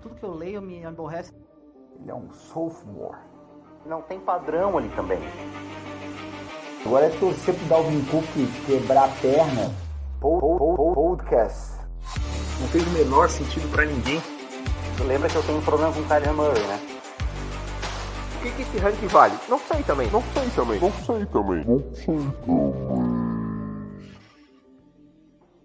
Tudo que eu leio me aborrece. Ele é um sophomore. Não tem padrão ali também. Agora é torcer pro Dalvin Cook quebrar a perna. Podcast. Não fez o menor sentido pra ninguém. Você lembra que eu tenho um problema com o Kyler Murray, né? O que esse ranking vale? Não sei também.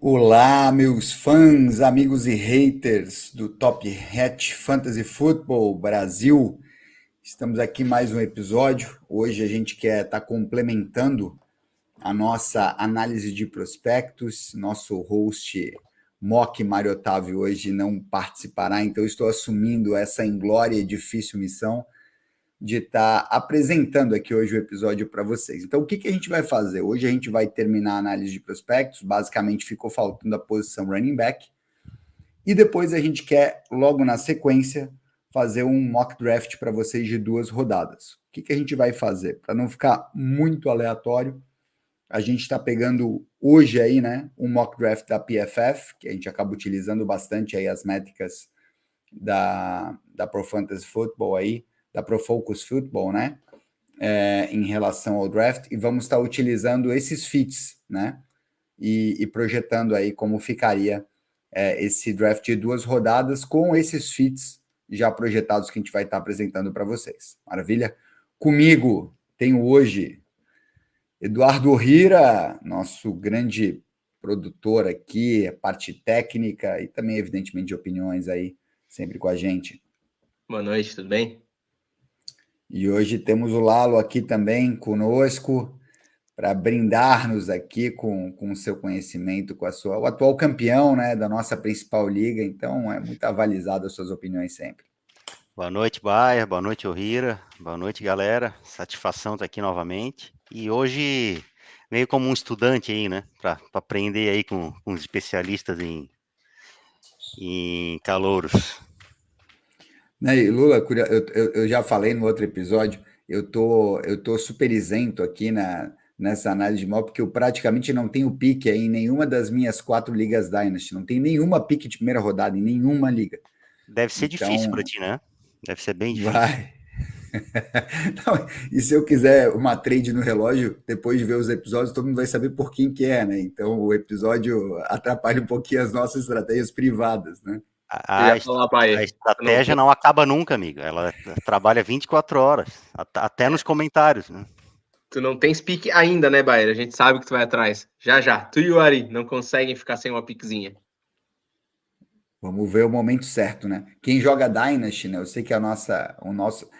Olá, meus fãs, amigos e haters do Top Hat Fantasy Football Brasil. Estamos aqui mais um episódio. Hoje a gente quer estar complementando a nossa análise de prospectos. Nosso host Mock Mário Otávio hoje não participará, então estou assumindo essa inglória e difícil missão de estar apresentando aqui hoje o episódio para vocês. Então, o que a gente vai fazer? Hoje a gente vai terminar a análise de prospectos, basicamente ficou faltando a posição running back, e depois a gente quer, logo na sequência, fazer um mock draft para vocês de 2 rodadas. O que a gente vai fazer? Para não ficar muito aleatório, a gente está pegando hoje aí, né, um mock draft da PFF, que a gente acaba utilizando bastante aí as métricas da Pro Fantasy Football aí, da Pro Focus Football, né, em relação ao draft, e vamos estar utilizando esses fits, né, e projetando aí como ficaria esse draft de 2 rodadas com esses fits já projetados que a gente vai estar apresentando para vocês. Maravilha? Comigo tenho hoje Eduardo Ohira, nosso grande produtor aqui, a parte técnica e também, evidentemente, de opiniões aí, sempre com a gente. Boa noite, tudo bem? E hoje temos o Lalo aqui também conosco para brindar-nos aqui com o seu conhecimento, com o atual campeão, né, da nossa principal liga, então é muito avalizado as suas opiniões sempre. Boa noite, Baia, boa noite, Ohira, boa noite, galera, satisfação estar aqui novamente, e hoje meio como um estudante aí, né, para aprender aí com os especialistas em calouros. Né, e Lula, eu já falei no outro episódio, eu tô super isento aqui nessa análise de mal, porque eu praticamente não tenho pique aí em nenhuma das minhas 4 ligas Dynasty, não tem nenhuma pique de primeira rodada em nenhuma liga. Deve ser Então, difícil para ti, né? Deve ser bem difícil. Vai. Não, e se eu quiser uma trade no relógio, depois de ver os episódios, todo mundo vai saber por quem que é, né? Então o episódio atrapalha um pouquinho as nossas estratégias privadas, né? A estratégia não acaba nunca, amigo. Ela trabalha 24 horas, até nos comentários, né? Tu não tens pique ainda, né, Baer? A gente sabe que tu vai atrás. Já. Tu e o Ari não conseguem ficar sem uma piquezinha. Vamos ver o momento certo, né? Quem joga Dynasty, né? Eu sei que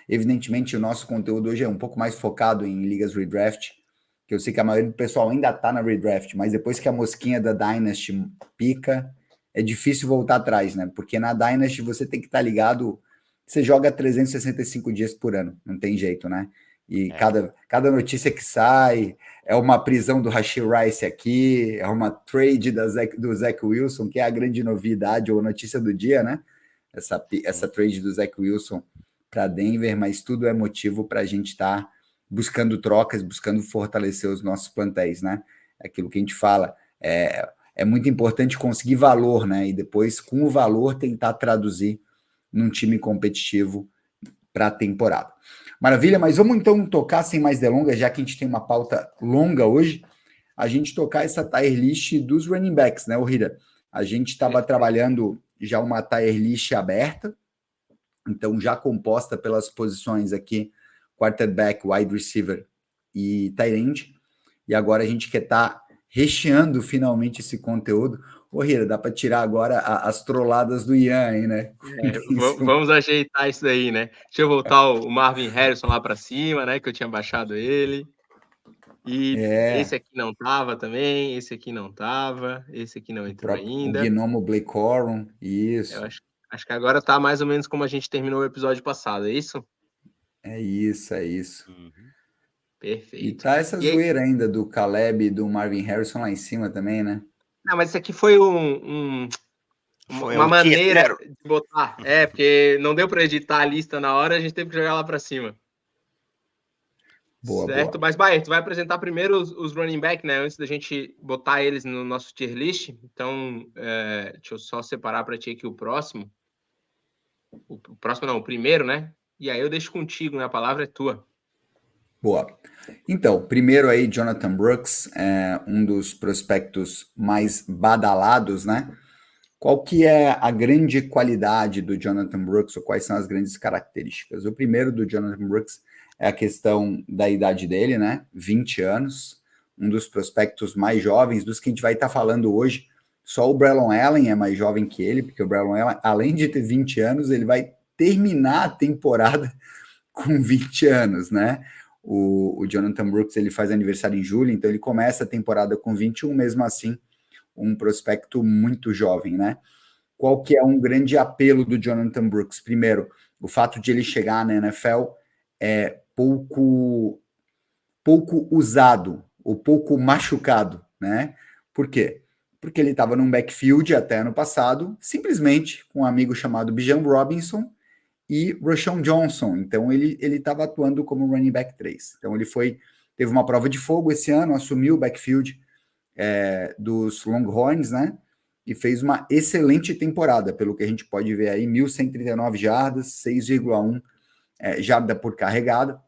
evidentemente, o nosso conteúdo hoje é um pouco mais focado em ligas redraft, que eu sei que a maioria do pessoal ainda tá na redraft, mas depois que a mosquinha da Dynasty pica, é difícil voltar atrás, né? Porque na Dynasty você tem que estar ligado, você joga 365 dias por ano, não tem jeito, né? E cada notícia que sai é uma prisão do Rashee Rice aqui, é uma trade do Zach Wilson, que é a grande novidade ou notícia do dia, né? Essa trade do Zach Wilson para Denver, mas tudo é motivo para a gente estar buscando trocas, buscando fortalecer os nossos plantéis, né? Aquilo que a gente fala, é muito importante conseguir valor, né? E depois, com o valor, tentar traduzir num time competitivo para a temporada. Maravilha, mas vamos então tocar sem mais delongas, já que a gente tem uma pauta longa hoje, a gente tocar essa tier list dos running backs, né, Ohira? A gente estava trabalhando já uma tier list aberta, então já composta pelas posições aqui, quarterback, wide receiver e tight end, e agora a gente quer estar recheando finalmente esse conteúdo. Ohira, dá para tirar agora as trolladas do Ian aí, né? Vamos ajeitar isso daí, né? Deixa eu voltar o Marvin Harrison lá para cima, né? Que eu tinha baixado ele. E esse aqui não tava também, esse aqui não tava, esse aqui não entrou ainda. O Gnomo Blake Corum, isso. Eu acho que agora tá mais ou menos como a gente terminou o episódio passado, é isso? É isso. Uhum. Perfeito. E tá essa zoeira ainda do Caleb e do Marvin Harrison lá em cima também, né? Não, mas isso aqui foi uma maneira de botar. Porque não deu para editar a lista na hora, a gente teve que jogar lá para cima. Boa. Mas, Baer, tu vai apresentar primeiro os running back, né? Antes da gente botar eles no nosso tier list. Então, deixa eu só separar para ti aqui o próximo. O próximo não, o primeiro, né? E aí eu deixo contigo, né? A palavra é tua. Boa. Então, primeiro aí, Jonathan Brooks, um dos prospectos mais badalados, né? Qual que é a grande qualidade do Jonathan Brooks, ou quais são as grandes características? O primeiro do Jonathan Brooks é a questão da idade dele, né? 20 anos, um dos prospectos mais jovens, dos que a gente vai estar falando hoje. Só o Braylon Allen é mais jovem que ele, porque o Braylon Allen, além de ter 20 anos, ele vai terminar a temporada com 20 anos, né? O Jonathan Brooks, ele faz aniversário em julho, então ele começa a temporada com 21, mesmo assim, um prospecto muito jovem, né? Qual que é um grande apelo do Jonathan Brooks? Primeiro, o fato de ele chegar na NFL é pouco usado, ou pouco machucado, né? Por quê? Porque ele estava num backfield até ano passado, simplesmente com um amigo chamado Bijan Robinson e Rashawn Johnson. Então ele estava atuando como running back 3. Então ele teve uma prova de fogo esse ano, assumiu o backfield dos Longhorns, né? E fez uma excelente temporada, pelo que a gente pode ver aí, 1.139 jardas, 6,1 jarda por carregada,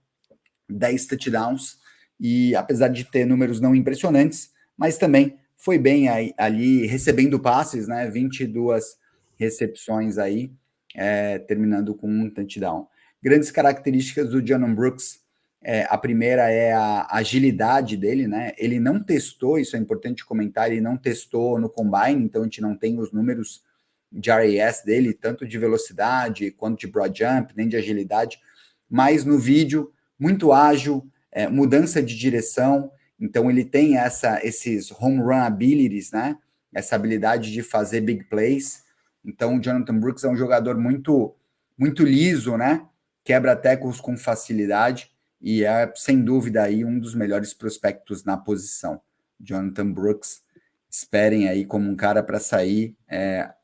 10 touchdowns, e apesar de ter números não impressionantes, mas também foi bem ali recebendo passes, né? 22 recepções aí, terminando com um touchdown. Grandes características do Jonathan Brooks, a primeira é a agilidade dele, né? Ele não testou, isso é importante comentar, ele não testou no Combine, então a gente não tem os números de RAS dele, tanto de velocidade quanto de broad jump, nem de agilidade, mas no vídeo, muito ágil, mudança de direção, então ele tem esses home run abilities, né? Essa habilidade de fazer big plays. Então o Jonathan Brooks é um jogador muito, muito liso, né? Quebra tackles com facilidade e é, sem dúvida, aí um dos melhores prospectos na posição. Jonathan Brooks, esperem aí como um cara para sair,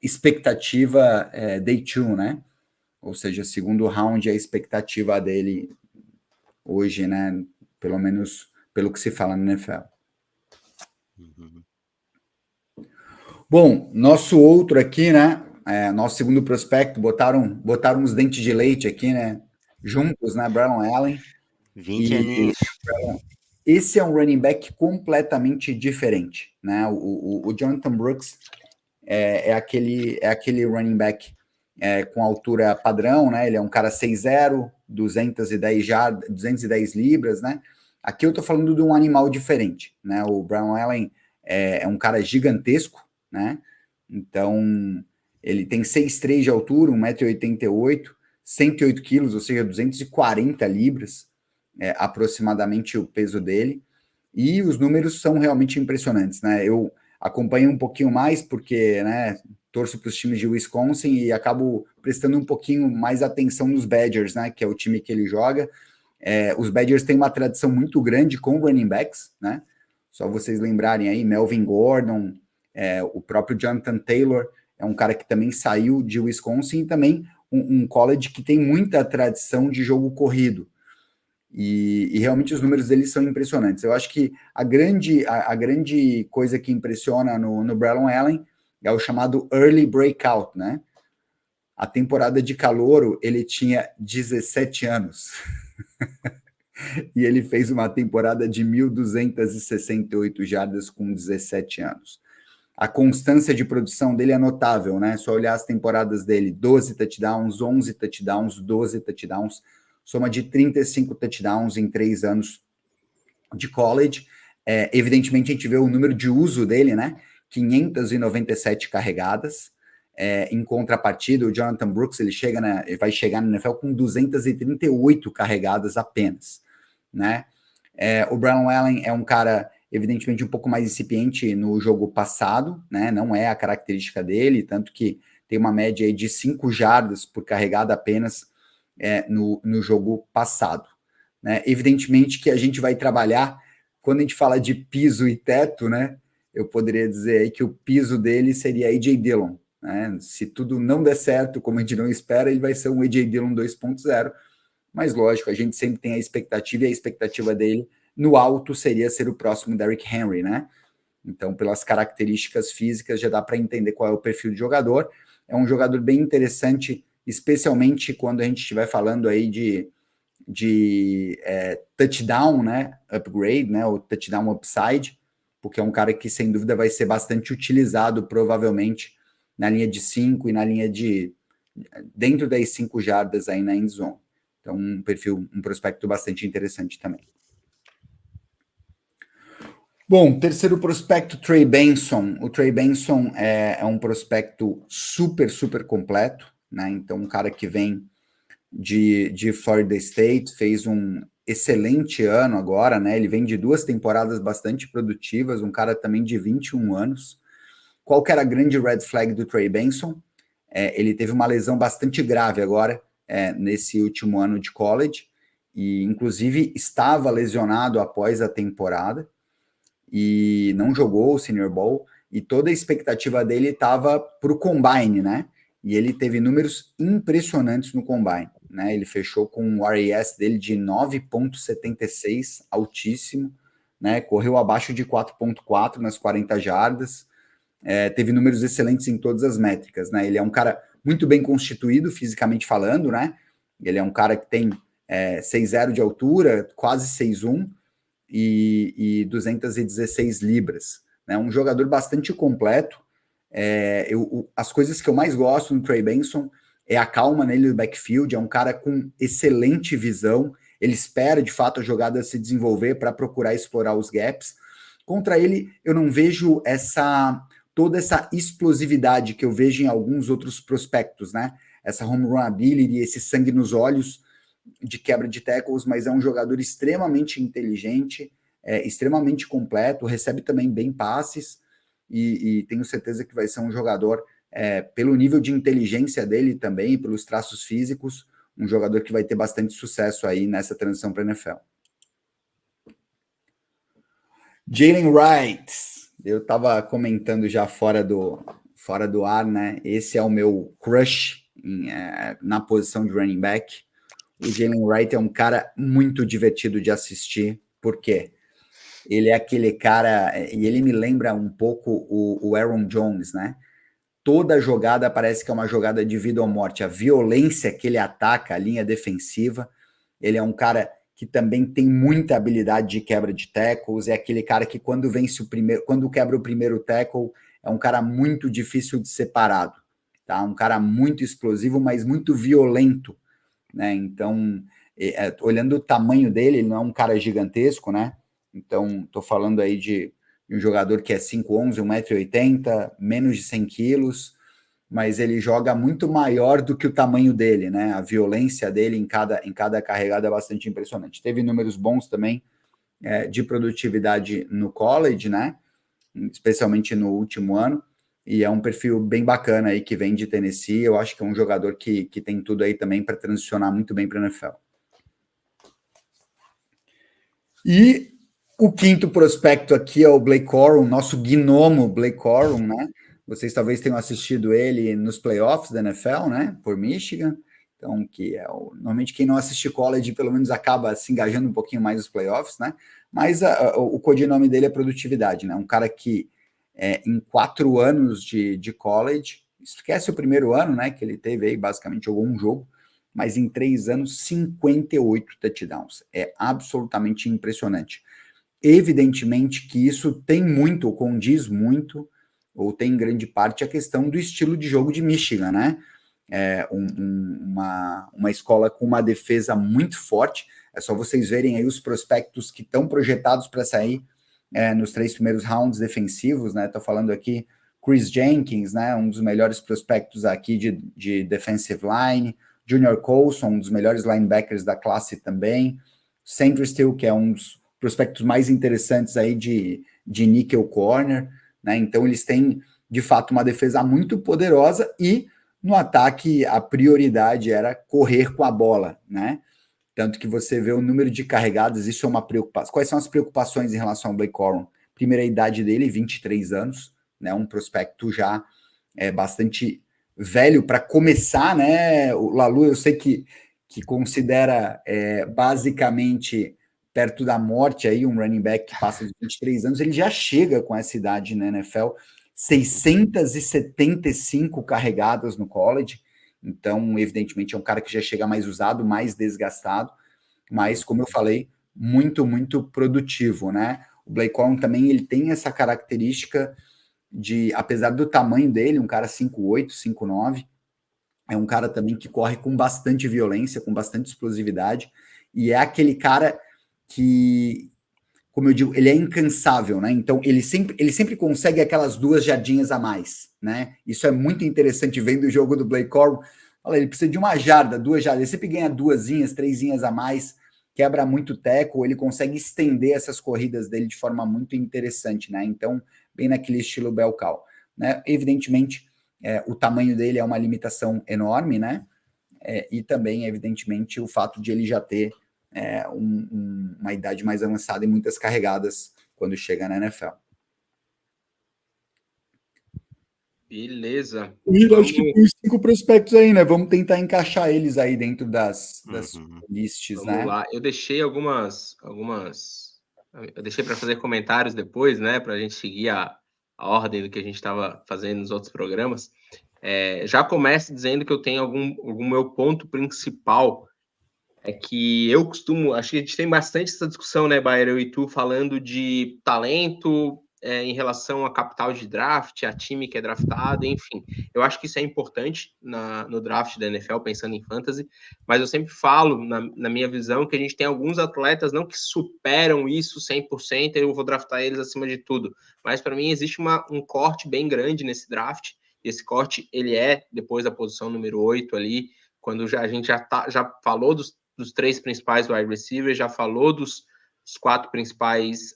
expectativa day 2, né? Ou seja, segundo round, a expectativa dele hoje, né? Pelo menos pelo que se fala no NFL. Uhum. Bom, nosso outro aqui, né? Nosso segundo prospecto, botaram uns dentes de leite aqui, né? Juntos, né? Braylon Allen. 20 aninhos. Esse é um running back completamente diferente, né? O Jonathan Brooks é aquele running back com altura padrão, né? Ele é um cara 6'0", 210 libras, né? Aqui eu tô falando de um animal diferente, né? O Braylon Allen é um cara gigantesco, né? Então, ele tem 6'3" de altura, 1,88 m, 108 quilos, ou seja, 240 libras, aproximadamente o peso dele, e os números são realmente impressionantes, né? Eu acompanho um pouquinho mais porque, né, torço para os times de Wisconsin e acabo prestando um pouquinho mais atenção nos Badgers, né, que é o time que ele joga. Os Badgers têm uma tradição muito grande com running backs, né? Só vocês lembrarem aí, Melvin Gordon, o próprio Jonathan Taylor, é um cara que também saiu de Wisconsin, e também um college que tem muita tradição de jogo corrido. E realmente os números deles são impressionantes. Eu acho que a grande coisa que impressiona no Braylon Allen é o chamado early breakout, né? A temporada de calouro, ele tinha 17 anos. E ele fez uma temporada de 1.268 jardas com 17 anos. A constância de produção dele é notável, né? Só olhar as temporadas dele, 12 touchdowns, 11 touchdowns, 12 touchdowns, soma de 35 touchdowns em 3 anos de college. Evidentemente, a gente vê o número de uso dele, né? 597 carregadas. Em contrapartida, o Jonathan Brooks ele vai chegar na NFL com 238 carregadas apenas, né? O Braylon Allen é um cara, evidentemente, um pouco mais incipiente no jogo passado, né? Não é a característica dele, tanto que tem uma média aí de 5 jardas por carregada apenas no jogo passado, né? Evidentemente que a gente vai trabalhar, quando a gente fala de piso e teto, né? Eu poderia dizer aí que o piso dele seria A.J. Dillon, né? Se tudo não der certo, como a gente não espera, ele vai ser um A.J. Dillon 2.0, mas lógico, a gente sempre tem a expectativa, e a expectativa dele no alto seria ser o próximo Derrick Henry, né? Então, pelas características físicas, já dá para entender qual é o perfil de jogador. É um jogador bem interessante especialmente quando a gente estiver falando aí de touchdown, né, upgrade, né, ou touchdown upside, porque é um cara que, sem dúvida, vai ser bastante utilizado, provavelmente, na linha de 5 e na linha de dentro das 5 jardas aí na end zone. Então, um prospecto bastante interessante também. Bom, terceiro prospecto, Trey Benson. O Trey Benson é um prospecto super, super completo, né? Então, um cara que vem de Florida State, fez um excelente ano agora, né? Ele vem de 2 temporadas bastante produtivas, um cara também de 21 anos. Qual que era a grande red flag do Trey Benson? Ele teve uma lesão bastante grave agora, nesse último ano de college, e inclusive estava lesionado após a temporada, e não jogou o Senior Bowl, e toda a expectativa dele estava para o Combine, né? E ele teve números impressionantes no Combine, né? Ele fechou com um RAS dele de 9,76, altíssimo, né? Correu abaixo de 4,4 nas 40 jardas, teve números excelentes em todas as métricas, né? Ele é um cara muito bem constituído, fisicamente falando, né? Ele é um cara que tem 6'0" de altura, quase 6'1", e 216 libras, né? Um jogador bastante completo. As coisas que eu mais gosto no Trey Benson é a calma nele no backfield, é um cara com excelente visão, ele espera de fato a jogada se desenvolver para procurar explorar os gaps. Contra ele, eu não vejo toda essa explosividade que eu vejo em alguns outros prospectos, né? Essa home run ability, esse sangue nos olhos de quebra de tackles, mas é um jogador extremamente inteligente, extremamente completo, recebe também bem passes, e tenho certeza que vai ser um jogador, pelo nível de inteligência dele também, pelos traços físicos, um jogador que vai ter bastante sucesso aí nessa transição para a NFL. Jalen Wright, eu estava comentando já fora do ar, né? Esse é o meu crush na posição de running back. O Jalen Wright é um cara muito divertido de assistir, porque ele é aquele cara, e ele me lembra um pouco o Aaron Jones, né? Toda jogada parece que é uma jogada de vida ou morte. A violência que ele ataca a linha defensiva, ele é um cara que também tem muita habilidade de quebra de tackles, é aquele cara que quando quebra o primeiro tackle, é um cara muito difícil de ser parado, tá? Um cara muito explosivo, mas muito violento, né? Então, olhando o tamanho dele, ele não é um cara gigantesco, né? Então, estou falando aí de um jogador que é 5'11", 1,80 m, menos de 100 quilos, mas ele joga muito maior do que o tamanho dele, né? A violência dele em cada carregada é bastante impressionante. Teve números bons também de produtividade no college, né? Especialmente no último ano, e é um perfil bem bacana aí que vem de Tennessee. Eu acho que é um jogador que tem tudo aí também para transicionar muito bem para a NFL. E o quinto prospecto aqui é o Blake Corum, nosso gnomo Blake Corum, né? Vocês talvez tenham assistido ele nos playoffs da NFL, né? Por Michigan. Então, normalmente quem não assiste college, pelo menos acaba se engajando um pouquinho mais nos playoffs, né? Mas o codinome dele é produtividade, né? Um cara que em 4 anos de college, esquece o primeiro ano, né? Que ele teve aí, basicamente jogou um jogo, mas em 3 anos, 58 touchdowns. É absolutamente impressionante. Evidentemente que isso tem muito, ou condiz muito, ou tem em grande parte a questão do estilo de jogo de Michigan, né? Uma escola com uma defesa muito forte. É só vocês verem aí os prospectos que estão projetados para sair nos 3 primeiros rounds defensivos, né? Estou falando aqui Chris Jenkins, né? Um dos melhores prospectos aqui de defensive line, Junior Colson, um dos melhores linebackers da classe também, Sandra Steele, que é um dos prospectos mais interessantes aí de nickel corner, né? Então eles têm de fato uma defesa muito poderosa, e no ataque a prioridade era correr com a bola, né? Tanto que você vê o número de carregadas, isso é uma preocupação. Quais são as preocupações em relação ao Blake Corum? Primeira, a idade dele, 23 anos, né? Um prospecto já bastante velho para começar, né? O Lalu, eu sei que considera basicamente perto da morte aí um running back que passa de 23 anos, ele já chega com essa idade na NFL, 675 carregadas no college, Então, evidentemente, é um cara que já chega mais usado, mais desgastado, mas, como eu falei, muito, muito produtivo, né? O Blake Corum também ele tem essa característica de, apesar do tamanho dele, um cara 5'8", 5'9", é um cara também que corre com bastante violência, com bastante explosividade, e é aquele cara que, como eu digo, ele é incansável, né? Então, ele sempre consegue aquelas 2 jardinhas a mais, né? Isso é muito interessante vendo o jogo do Blake Corum. Olha, ele precisa de 1 jarda, 2 jardas, ele sempre ganha 2, 3 a mais, quebra muito teco, ele consegue estender essas corridas dele de forma muito interessante, né? Então, bem naquele estilo bell cow, né? Evidentemente, o tamanho dele é uma limitação enorme, né? E também, evidentemente, o fato de ele já ter uma idade mais avançada e muitas carregadas quando chega na NFL. Beleza. Acho que tem 5 prospectos aí, né? Vamos tentar encaixar eles aí dentro das lists, Vamos né? lá. Eu deixei algumas. Eu deixei para fazer comentários depois, né? Para a gente seguir a ordem do que a gente estava fazendo nos outros programas. Já começo dizendo que eu tenho algum meu ponto principal. É que eu costumo. Acho que a gente tem bastante essa discussão, né, Bayer, eu e tu, falando de talento em relação a capital de draft, a time que é draftado, enfim. Eu acho que isso é importante no draft da NFL, pensando em fantasy, mas eu sempre falo, na minha visão, que a gente tem alguns atletas não que superam isso 100%, eu vou draftar eles acima de tudo, mas para mim existe um corte bem grande nesse draft, e esse corte, ele é depois da posição número 8 ali, quando a gente já falou dos 3 principais wide receivers, já falou dos 4 principais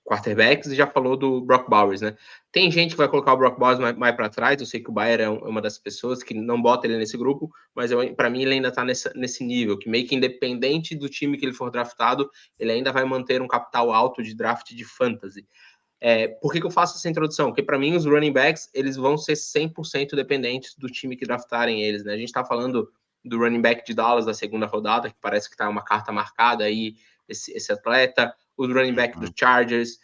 quarterbacks e já falou do Brock Bowers, né? Tem gente que vai colocar o Brock Bowers mais para trás, eu sei que o Bayer é uma das pessoas que não bota ele nesse grupo, mas para mim ele ainda está nesse nível, que meio que independente do time que ele for draftado, ele ainda vai manter um capital alto de draft de fantasy. Por que eu faço essa introdução? Porque para mim os running backs, eles vão ser 100% dependentes do time que draftarem eles, né? A gente está falando do running back de Dallas da segunda rodada, que parece que está uma carta marcada aí, esse atleta, o running back do Chargers,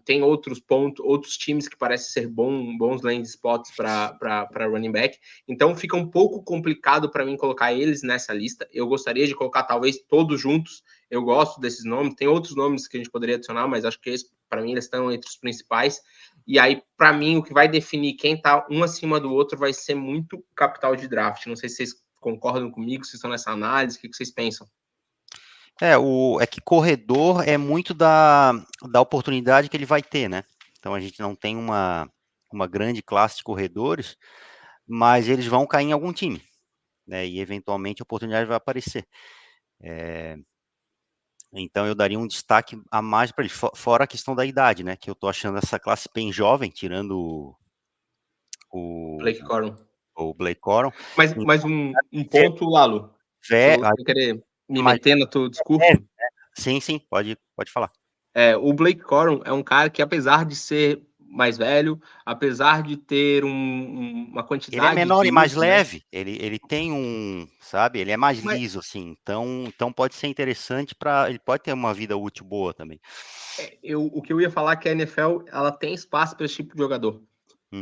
tem outros times que parecem ser bons landing spots para running back, então fica um pouco complicado para mim colocar eles nessa lista. Eu gostaria de colocar talvez todos juntos, eu gosto desses nomes, tem outros nomes que a gente poderia adicionar, mas acho que para mim eles estão entre os principais, e aí para mim o que vai definir quem está um acima do outro vai ser muito capital de draft. Não sei se vocês concordam comigo, se estão nessa análise, o que vocês pensam? É que corredor é muito da oportunidade que ele vai ter, né? Então a gente não tem uma grande classe de corredores, mas eles vão cair em algum time, né? E eventualmente a oportunidade vai aparecer. Então eu daria um destaque a mais para ele, fora a questão da idade, né? Que eu tô achando essa classe bem jovem, tirando Blake Corum. o Blake Corum. Mas um ponto, Lalo, sem querer me meter no teu discurso. Sim, pode falar. O Blake Corum é um cara que, apesar de ser mais velho, apesar de ter uma quantidade... Ele é menor e mais né? leve, ele tem sabe, ele é mais liso, assim, então pode ser interessante ele pode ter uma vida útil boa também. O que eu ia falar é que a NFL, ela tem espaço para esse tipo de jogador.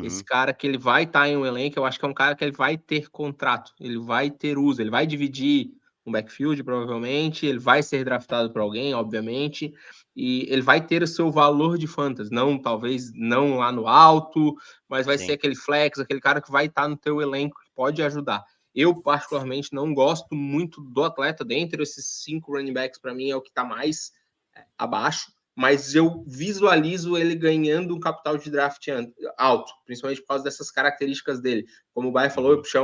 Esse cara que ele vai estar em um elenco, eu acho que é um cara que ele vai ter contrato, ele vai ter uso, ele vai dividir um backfield, provavelmente, ele vai ser draftado por alguém, obviamente, e ele vai ter o seu valor de fantasy, talvez não lá no alto, mas vai ser aquele flex, aquele cara que vai estar no teu elenco, que pode ajudar. Eu, particularmente, não gosto muito do atleta, dentre esses 5 running backs, para mim, é o que está mais abaixo, mas eu visualizo ele ganhando um capital de draft alto, principalmente por causa dessas características dele. Como o Baia falou, eu puxar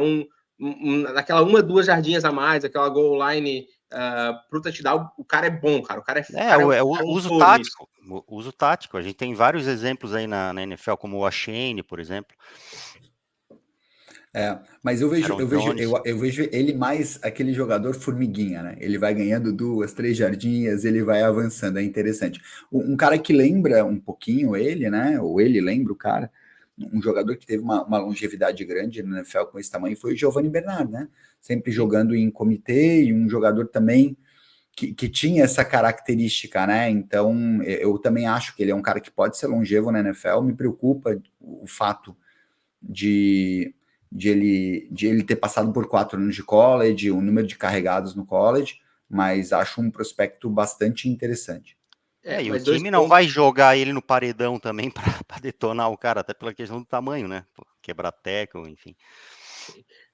aquela 2 jardinhas a mais, aquela goal line pro touchdown, o cara é bom, cara. O cara é o uso tático. O uso tático. A gente tem vários exemplos aí na NFL, como o Ashane, por exemplo. Mas eu vejo ele mais aquele jogador formiguinha, né? Ele vai ganhando 2, 3 jardinhas, ele vai avançando, é interessante. Um cara que lembra um pouquinho ele, né? Ou ele lembra o cara, um jogador que teve uma longevidade grande no NFL com esse tamanho foi o Giovanni Bernard, né? Sempre jogando em comitê e um jogador também que tinha essa característica, né? Então, eu também acho que ele é um cara que pode ser longevo na NFL. Me preocupa o fato de de ele ter passado por 4 anos de college, o número de carregados no college, mas acho um prospecto bastante interessante. E o time não vai jogar ele no paredão também para detonar o cara, até pela questão do tamanho, né? Quebrar tackle, enfim.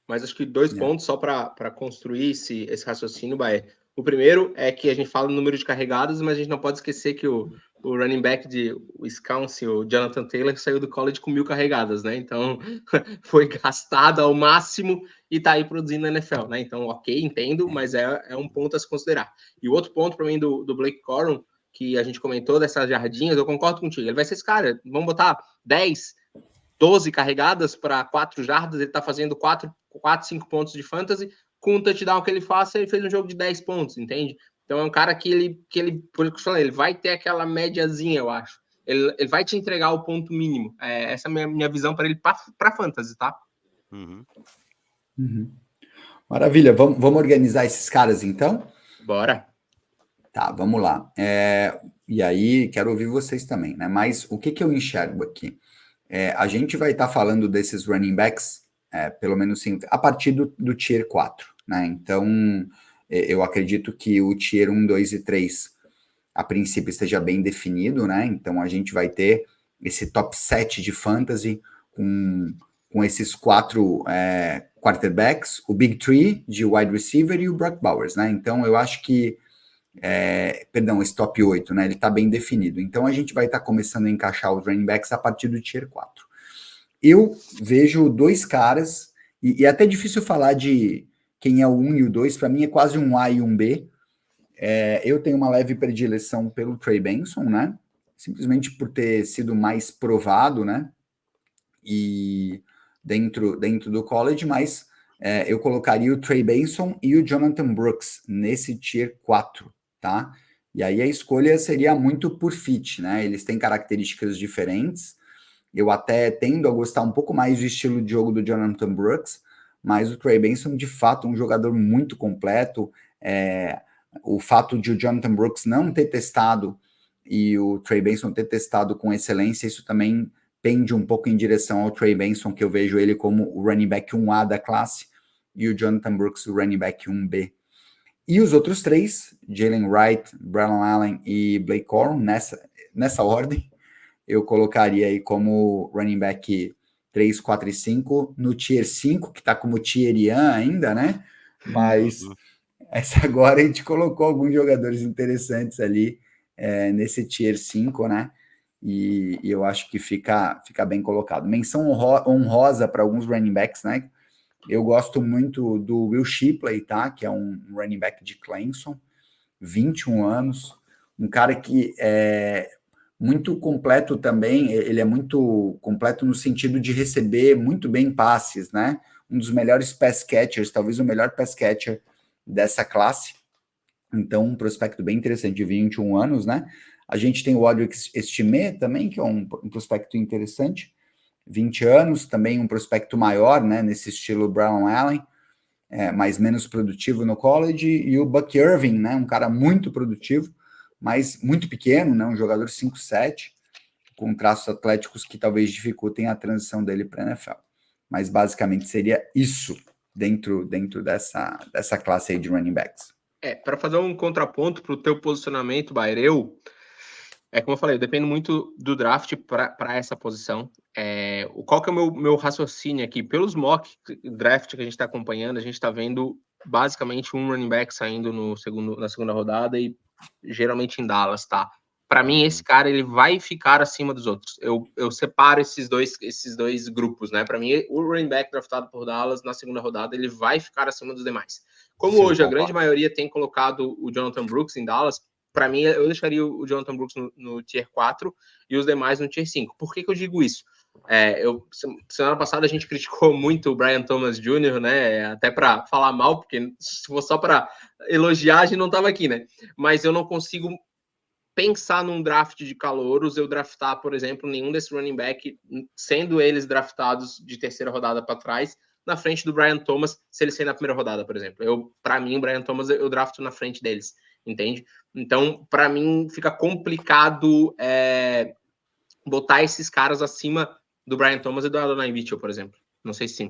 Mas acho que 2 pontos só para construir esse raciocínio, Baé. O primeiro é que a gente fala no número de carregados, mas a gente não pode esquecer que o running back de Wisconsin, o Jonathan Taylor, saiu do college com 1.000 carregadas, né? Então, foi gastado ao máximo e tá aí produzindo na NFL, né? Então, ok, entendo, mas é um ponto a se considerar. E o outro ponto para mim do Blake Corum, que a gente comentou dessas jardinhas, eu concordo contigo. Ele vai ser esse cara. Vamos botar 10, 12 carregadas para 4 jardas, ele tá fazendo 4, 5 pontos de fantasy. Com o touchdown que ele faça, ele fez um jogo de 10 pontos, entende? Então é um cara que ele por isso que eu falei, ele vai ter aquela médiazinha, eu acho. Ele vai te entregar o ponto mínimo. Essa é a minha visão para ele para fantasy, tá? Maravilha, vamos organizar esses caras então? Bora. Tá, vamos lá. E aí, quero ouvir vocês também, né? Mas o que eu enxergo aqui? A gente vai estar falando desses running backs, pelo menos assim, a partir do Tier 4, né? Então, eu acredito que o Tier 1, 2 e 3, a princípio, esteja bem definido, né? Então, a gente vai ter esse top 7 de fantasy com esses 4 quarterbacks, o Big Three de wide receiver e o Brock Bowers, né? Então, eu acho que esse top 8, né? Ele está bem definido. Então, a gente vai estar começando a encaixar os running backs a partir do Tier 4. Eu vejo 2 caras, e é até difícil falar de quem é o 1 e o 2, para mim é quase um A e um B. Eu tenho uma leve predileção pelo Trey Benson, né? Simplesmente por ter sido mais provado, né? E dentro do college, mas eu colocaria o Trey Benson e o Jonathan Brooks nesse Tier 4, tá? E aí a escolha seria muito por fit, né? Eles têm características diferentes. Eu até tendo a gostar um pouco mais do estilo de jogo do Jonathan Brooks, mas o Trey Benson, de fato, um jogador muito completo. O fato de o Jonathan Brooks não ter testado e o Trey Benson ter testado com excelência, isso também pende um pouco em direção ao Trey Benson, que eu vejo ele como o running back 1A da classe, e o Jonathan Brooks o running back 1B. E os outros 3, Jalen Wright, Braylon Allen e Blake Corum, nessa ordem, eu colocaria aí como running back 3, 4 e 5, no Tier 5, que está como Tier Ian ainda, né? Mas agora a gente colocou alguns jogadores interessantes ali nesse Tier 5, né? E eu acho que fica bem colocado. Menção honrosa para alguns running backs, né? Eu gosto muito do Will Shipley, tá? Que é um running back de Clemson, 21 anos, um cara que é muito completo também, ele é muito completo no sentido de receber muito bem passes, né? Um dos melhores pass catchers, talvez o melhor pass catcher dessa classe. Então, um prospecto bem interessante, de 21 anos, né? A gente tem o Audric Estime também, que é um prospecto interessante, 20 anos, também um prospecto maior, né? Nesse estilo Braylon Allen, mas menos produtivo no college, e o Buck Irving, né? Um cara muito produtivo, mas muito pequeno, né? Um jogador 5'7", com traços atléticos que talvez dificultem a transição dele para a NFL. Mas basicamente seria isso dentro dessa classe aí de running backs. Para fazer um contraponto para o teu posicionamento, Baireu, como eu falei, eu dependo muito do draft para essa posição. Qual que é o meu raciocínio aqui? Pelos mock draft que a gente está acompanhando, a gente está vendo basicamente um running back saindo na segunda rodada e geralmente em Dallas, tá? Para mim, esse cara ele vai ficar acima dos outros. Eu separo esses dois grupos, né? Para mim, o running back draftado por Dallas na segunda rodada ele vai ficar acima dos demais. Como sim, hoje a grande maioria tem colocado o Jonathan Brooks em Dallas, para mim, eu deixaria o Jonathan Brooks no Tier 4 e os demais no Tier 5. Por que eu digo isso? Semana passada a gente criticou muito o Brian Thomas Jr., né? Até para falar mal, porque se for só para elogiar, a gente não estava aqui, né? Mas eu não consigo pensar num draft de calouros, eu draftar, por exemplo, nenhum desses running back, sendo eles draftados de terceira rodada para trás, na frente do Brian Thomas, se ele sair na primeira rodada, por exemplo. Para mim, o Brian Thomas, eu drafto na frente deles, entende? Então, para mim, fica complicado botar esses caras acima do Brian Thomas e do Adonai Mitchell, por exemplo. Não sei se sim.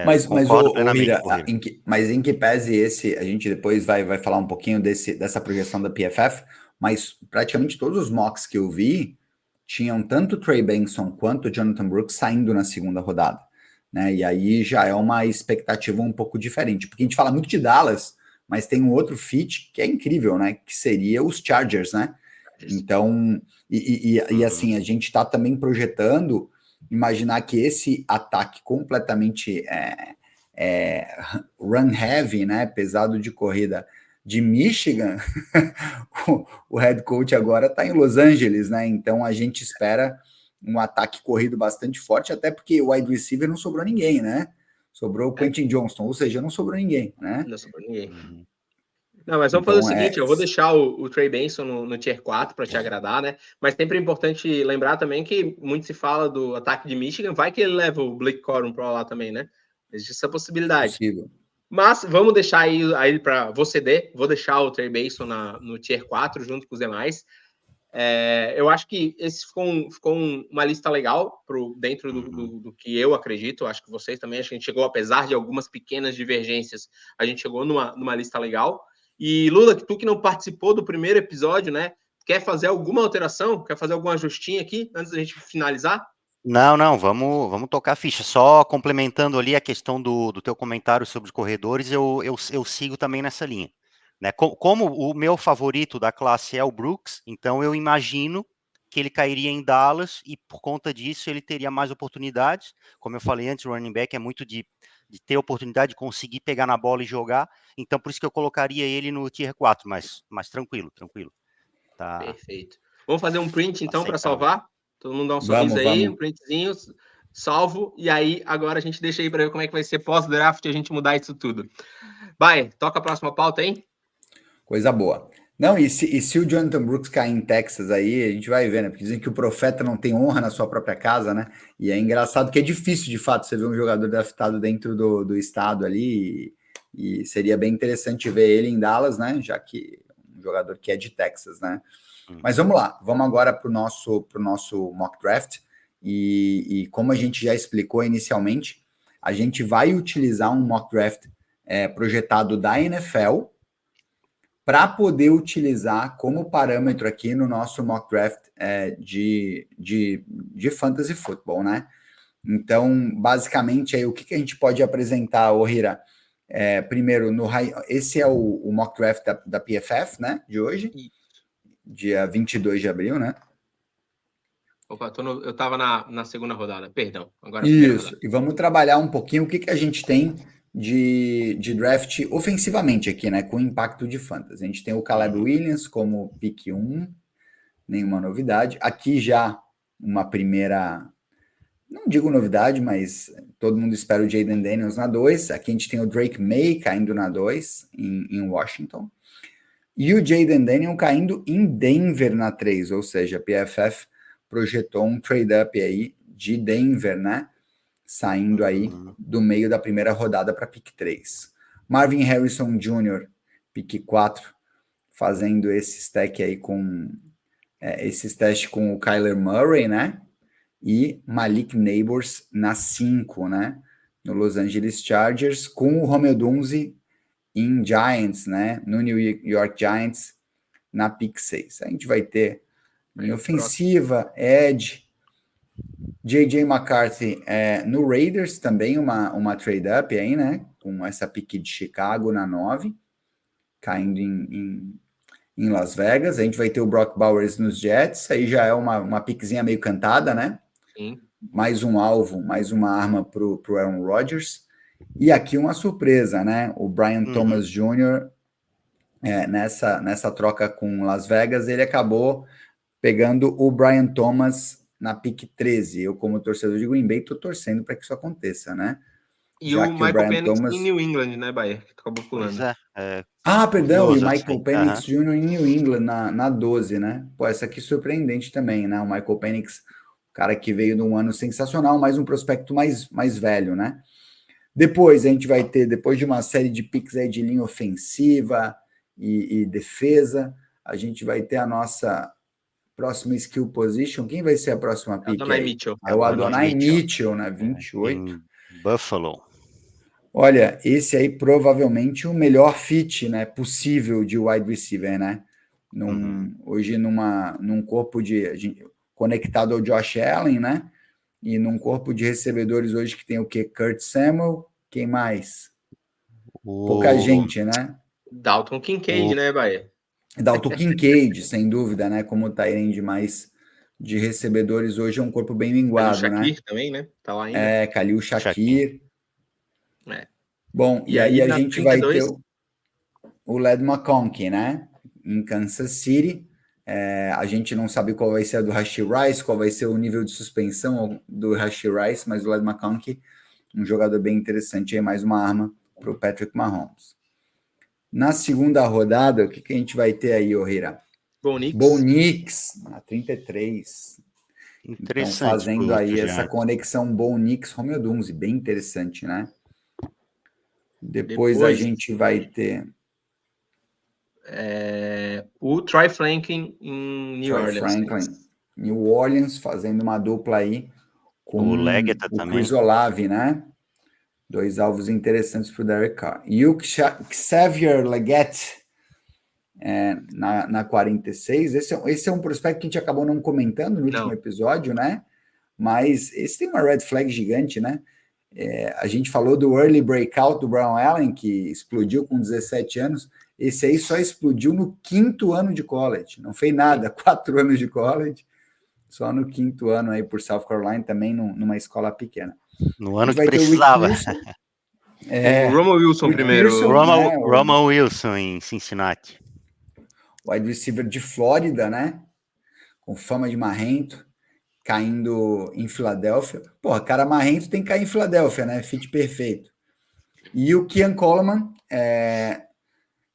Mas concordo ô, plenamente Ira, com ele. mas em que pese esse, a gente depois vai falar um pouquinho dessa projeção da PFF, mas praticamente todos os mocks que eu vi tinham tanto o Trey Benson quanto o Jonathan Brooks saindo na segunda rodada, né? E aí já é uma expectativa um pouco diferente, porque a gente fala muito de Dallas, mas tem um outro fit que é incrível, né? Que seria os Chargers, né? Então, assim, a gente está também projetando imaginar que esse ataque completamente run heavy, né, pesado de corrida de Michigan, o head coach agora está em Los Angeles, né? Então a gente espera um ataque corrido bastante forte, até porque o wide receiver não sobrou ninguém, né? Sobrou o Quentin Johnston, ou seja, não sobrou ninguém, né? Não sobrou ninguém. Não, mas vamos Então, fazer o seguinte, eu vou deixar o Trey Benson no Tier 4 para te agradar, né? Mas sempre é importante lembrar também que muito se fala do ataque de Michigan, vai que ele leva o Blake Corum para lá também, né? Existe essa possibilidade. Possível. Mas vamos deixar aí para você vou deixar o Trey Benson no Tier 4 junto com os demais. Eu acho que esse ficou uma lista legal dentro do que eu acredito. Acho que vocês também, acho que a gente chegou, apesar de algumas pequenas divergências, a gente chegou numa lista legal. E, Lula, tu que não participou do primeiro episódio, né? Quer fazer alguma alteração? Quer fazer algum ajustinho aqui antes da gente finalizar? Não, vamos tocar a ficha. Só complementando ali a questão do teu comentário sobre os corredores, eu sigo também nessa linha. Né? Como o meu favorito da classe é o Brooks, então eu imagino que ele cairia em Dallas e por conta disso ele teria mais oportunidades. Como eu falei antes, o running back é muito de ter oportunidade de conseguir pegar na bola e jogar, então por isso que eu colocaria ele no Tier 4, mas tranquilo. Tá. Perfeito. Vamos fazer um print então para Aceitável. salvar? Todo mundo dá um sorriso Vamos, aí, vamos. um printzinho, salvo, e aí agora a gente deixa aí para ver como é que vai ser pós-draft a gente mudar isso tudo. Vai, toca a próxima pauta aí. Coisa boa. Não, e se o Jonathan Brooks cair em Texas aí, a gente vai ver, né? Porque dizem que o profeta não tem honra na sua própria casa, né? E é engraçado que é difícil, de fato, você ver um jogador draftado dentro do estado ali. E seria bem interessante ver ele em Dallas, né? Já que um jogador que é de Texas, né? Mas vamos lá, vamos agora para o nosso mock draft. E como a gente já explicou inicialmente, a gente vai utilizar um mock draft projetado da NFL para poder utilizar como parâmetro aqui no nosso mock draft de fantasy football, né? Então, basicamente, aí, o que a gente pode apresentar, Ohira? Primeiro, esse é o mock draft da PFF, né? De hoje, dia 22 de abril, né? Opa, eu estava na segunda rodada, perdão. Agora Isso, e vamos trabalhar um pouquinho o que a gente tem de draft ofensivamente aqui, né? Com impacto de fantasy. A gente tem o Caleb Williams como pick 1, nenhuma novidade. Aqui já uma primeira, não digo novidade, mas todo mundo espera o Jayden Daniels na 2. Aqui a gente tem o Drake May caindo na 2 em Washington. E o Jayden Daniels caindo em Denver na 3, ou seja, a PFF projetou um trade-up aí de Denver, né? Saindo aí do meio da primeira rodada para pick 3. Marvin Harrison Jr., pick 4, fazendo esse stack aí com esses testes com o Kyler Murray, né? E Malik Neighbors na 5, né? No Los Angeles Chargers, com o Romeo Dunze em Giants, né? No New York Giants, na pick 6. A gente vai ter linha ofensiva, edge, J.J. McCarthy no Raiders, também uma trade-up aí, né? Com essa pick de Chicago na 9, caindo em Las Vegas. A gente vai ter o Brock Bowers nos Jets, aí já é uma pickzinha meio cantada, né? Sim. Mais um alvo, mais uma arma pro Aaron Rodgers. E aqui uma surpresa, né? O Brian Thomas Jr., nessa troca com Las Vegas, ele acabou pegando o Brian Thomas na pick 13. Eu, como torcedor de Green Bay, estou torcendo para que isso aconteça, né? E já o que Michael o Brian Penix Thomas... em New England, né, Bayer? Que acabou pulando. Perdão, e o Michael Assim. Penix Jr. em New England na 12, né? Pô, essa aqui surpreendente também, né? O Michael Penix, cara que veio de um ano sensacional, mas um prospecto mais velho, né? Depois a gente vai ter, depois de uma série de picks aí de linha ofensiva e defesa, a gente vai ter a nossa próxima skill position. Quem vai ser a próxima pick? Adonai Mitchell. É o Adonai Mitchell, na 28. Buffalo. Olha, esse aí provavelmente o melhor fit, né, possível de wide receiver, né? Hoje num corpo conectado ao Josh Allen, né? E num corpo de recebedores hoje que tem o quê? Kurt Samuel, quem mais? Pouca gente, né? Dalton Kincaid, né, Bahia? Dalton Kincaid, sem dúvida, né? Como tight end mais de recebedores hoje é um corpo bem minguado, Khalil né? Shakir também, né? Tá lá ainda. Khalil Shakir. É. Bom, e aí a gente 32... vai ter o Led McConkey, né? Em Kansas City. A gente não sabe qual vai ser a do Rashee Rice, qual vai ser o nível de suspensão do Rashee Rice, mas o Led McConkey, um jogador bem interessante, é mais uma arma para o Patrick Mahomes. Na segunda rodada, o que a gente vai ter aí, O'Hira? Bo Nix, na 33. Então, fazendo aí essa conexão Bo Nix, Romeo Dunze, bem interessante, né? Depois a gente vai ter o Troy Franklin em New Orleans, fazendo uma dupla aí com o Chris Olave, né? 2 alvos interessantes para o Derek Carr. E o Xavier Legette na 46, esse é um prospecto que a gente acabou não comentando no último episódio, né? Mas esse tem uma red flag gigante, né? A gente falou do early breakout do Brown Allen, que explodiu com 17 anos. Esse aí só explodiu no 5º ano de college. Não fez nada, 4 anos de college. Só no 5º ano aí por South Carolina, também numa escola pequena. No ano que precisava. O Roman Wilson primeiro. Roman Wilson em Cincinnati. Wide receiver de Flórida, né? Com fama de marrento, caindo em Filadélfia. Porra, cara marrento tem que cair em Filadélfia, né? Fit perfeito. E o Kian Coleman,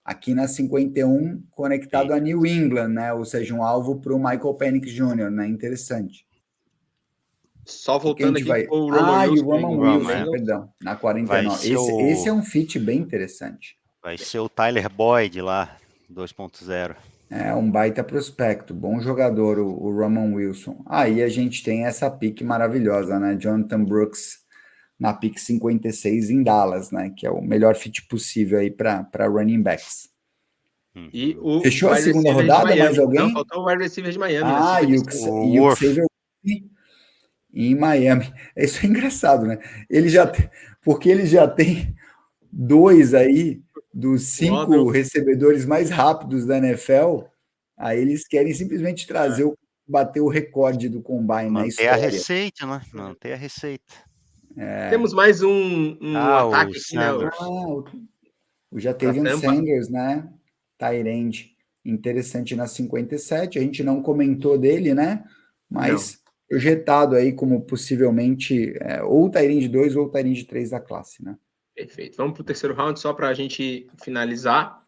aqui na 51, conectado a New England, né? Ou seja, um alvo para o Michael Penix Jr., né? Interessante. Só voltando aqui vai... o Roman Wilson. E o Roman Wilson, perdão, na 49. Esse é um fit bem interessante. Vai ser o Tyler Boyd lá, 2.0. É um baita prospecto, bom jogador, o Roman Wilson. Aí a gente tem essa pique maravilhosa, né? Jonathan Brooks na pique 56 em Dallas, né? Que é o melhor fit possível aí para running backs. E Fechou a segunda rodada? Mais alguém? Não, faltou o wide receiver de Miami. E o Xavier em Miami. Isso é engraçado, né? Porque ele já tem 2 aí dos 5 recebedores mais rápidos da NFL, aí eles querem simplesmente bater o recorde do Combine na história. Manter a receita, né? Manter a receita. Temos mais um ataque aqui, né? O Jatavian Sanders, né? Tight end. Interessante na 57. A gente não comentou dele, né? Mas projetado aí como possivelmente ou tight end 2 ou tight end 3 da classe, né? Perfeito. Vamos para o terceiro round só para a gente finalizar.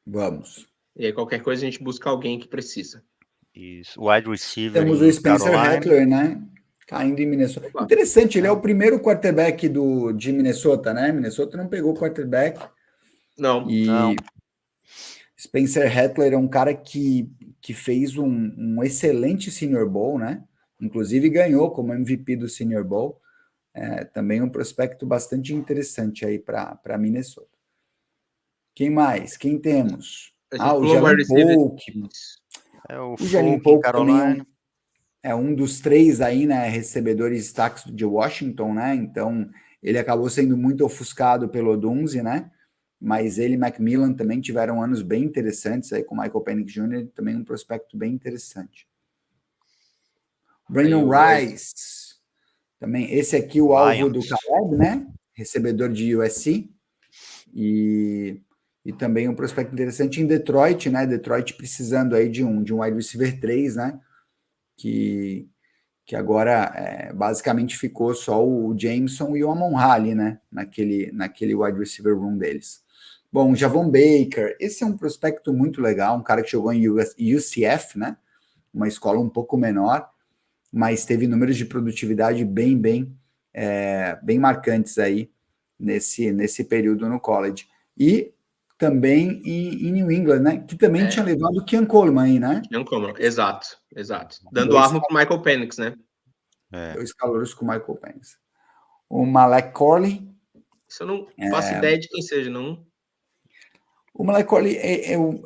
Vamos. E aí, qualquer coisa, a gente busca alguém que precisa. Isso. Wide receiver. Temos o Spencer Rattler, né? Caindo em Minnesota. Interessante, ele é o primeiro quarterback de Minnesota, né? Minnesota não pegou quarterback. Não. Spencer Rattler é um cara que fez um excelente Senior Bowl, né? Inclusive ganhou como MVP do Senior Bowl. Também um prospecto bastante interessante aí para Minnesota. Quem mais? Quem temos? O Jalen Polk. O Jalen Polk também é um dos 3 aí, né, recebedores destaques de Washington, né? Então, ele acabou sendo muito ofuscado pelo Odunze, né? Mas ele e Macmillan também tiveram anos bem interessantes aí com Michael Penix Jr., também um prospecto bem interessante. Brandon Rice. Também, esse aqui o alvo do Caleb, né? Recebedor de USC. E também um prospecto interessante em Detroit, né? Detroit precisando aí de um wide receiver 3, né? Que agora basicamente ficou só o Jameson e o Amon-Ra ali, né? Naquele wide receiver room deles. Bom, Javon Baker, esse é um prospecto muito legal, um cara que jogou em UCF, né? Uma escola um pouco menor, mas teve números de produtividade bem marcantes aí nesse período no college. E também em New England, né? Que também tinha levado o Kian Coleman aí, né? Kian Coleman, exato. Dando arma para o Michael Penix, né? 2 calouros com o Michael Penix. O Malek Corley. Isso eu não faço ideia de quem seja, não. O Malek Corley,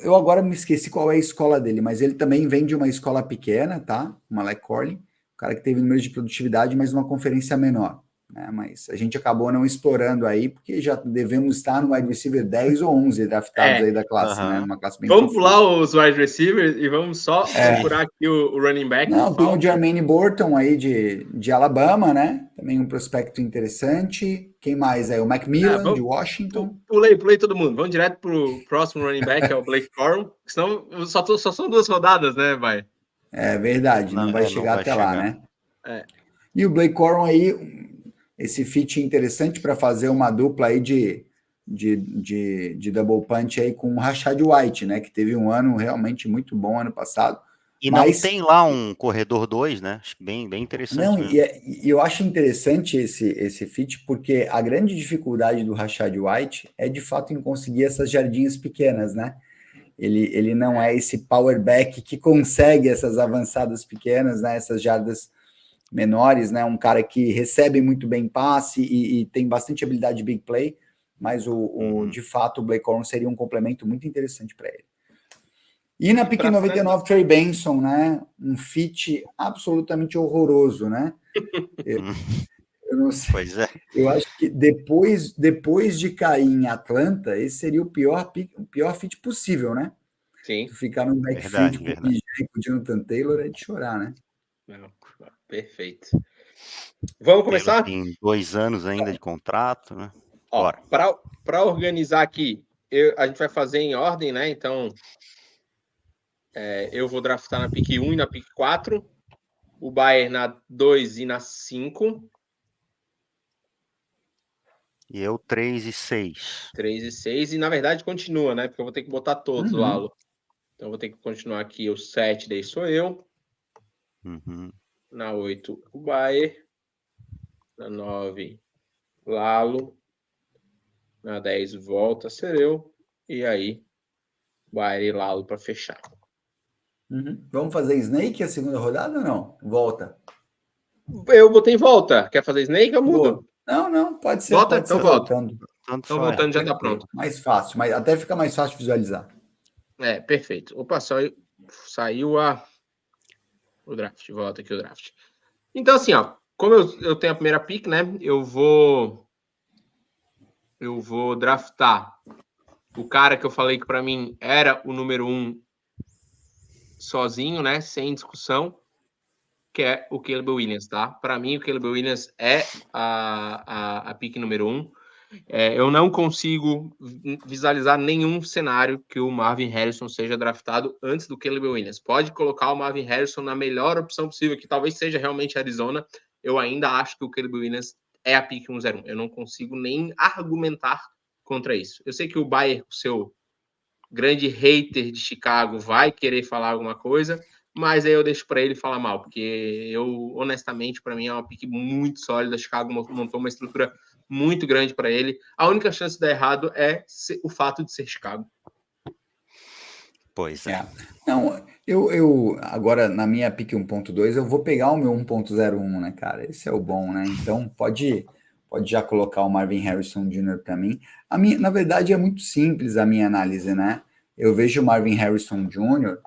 eu agora me esqueci qual é a escola dele, mas ele também vem de uma escola pequena, tá? O Malek Corley, o cara que teve números de produtividade, mas numa conferência menor. Né? Mas a gente acabou não explorando aí, porque já devemos estar no wide receiver 10 ou 11 draftados aí da classe, né? Numa classe bem Vamos profunda. pular os wide receivers e vamos só procurar aqui o running back. Não, tem o Jermaine Burton aí de Alabama, né? Também um prospecto interessante. Quem mais aí? O Macmillan, de Washington. Pulei todo mundo. Vamos direto pro próximo running back, que é o Blake Corum. Senão só são 2 rodadas, né, vai? É verdade, não vai chegar até lá, né? E o Blake Corum aí, esse fit interessante para fazer uma dupla aí de double punch aí com o Rashad White, né? Que teve um ano realmente muito bom ano passado. E não tem lá um corredor 2, né? Acho bem interessante. Não, e eu acho interessante esse fit, porque a grande dificuldade do Rashad White é, de fato, em conseguir essas jardinhas pequenas, né? Ele não é esse power back que consegue essas avançadas pequenas, né? Essas jardas menores, né? Um cara que recebe muito bem passe e tem bastante habilidade de big play, mas de fato, o Blake Corum seria um complemento muito interessante para ele. E na pick 99, Trey Benson, né? Um fit absolutamente horroroso, né? Eu não sei. Pois é. Eu acho que depois de cair em Atlanta, esse seria o pior fit possível, né? Sim. Tu ficar no backfield com o BJ e com o Jonathan Taylor é de chorar, né? Não, perfeito. Vamos começar? Tem 2 anos ainda de contrato, né? Ó, para organizar aqui, a gente vai fazer em ordem, né? Então, eu vou draftar na pick 1 e na pick 4, o Bayer na 2 e na 5. E eu 3 e 6. 3 e 6, e na verdade continua, né? Porque eu vou ter que botar todos, Lalo. Então, eu vou ter que continuar aqui. O 7, daí sou eu. Na 8, o Bayer. Na 9, Lalo. Na 10, volta a ser eu. E aí, Bayer e Lalo para fechar. Vamos fazer Snake a segunda rodada ou não? Volta. Eu botei volta. Quer fazer Snake ou mudo? Não, pode ser. Volta? Pode então ser volta. voltando. Então voltando já tá pronto. Mais fácil, mas até fica mais fácil visualizar. Perfeito. Opa, saiu o draft. Volta aqui o draft. Então, assim, ó, como eu tenho a primeira pick, né? Eu vou draftar o cara que eu falei que para mim era o número 1 sozinho, né? Sem discussão, que é o Caleb Williams, tá? Para mim, o Caleb Williams é a pick número 1. Eu não consigo visualizar nenhum cenário que o Marvin Harrison seja draftado antes do Caleb Williams. Pode colocar o Marvin Harrison na melhor opção possível, que talvez seja realmente Arizona. Eu ainda acho que o Caleb Williams é a pick 101. Eu não consigo nem argumentar contra isso. Eu sei que o Bayer, o seu grande hater de Chicago, vai querer falar alguma coisa, mas aí eu deixo para ele falar mal, porque honestamente, para mim é uma pick muito sólida. Chicago montou uma estrutura muito grande para ele. A única chance de dar errado é o fato de ser Chicago. Pois é. Não, eu agora na minha pick 1.2 eu vou pegar o meu 1.01, né, cara? Esse é o bom, né? Então pode já colocar o Marvin Harrison Jr. para mim. Na verdade é muito simples a minha análise, né? Eu vejo o Marvin Harrison Jr.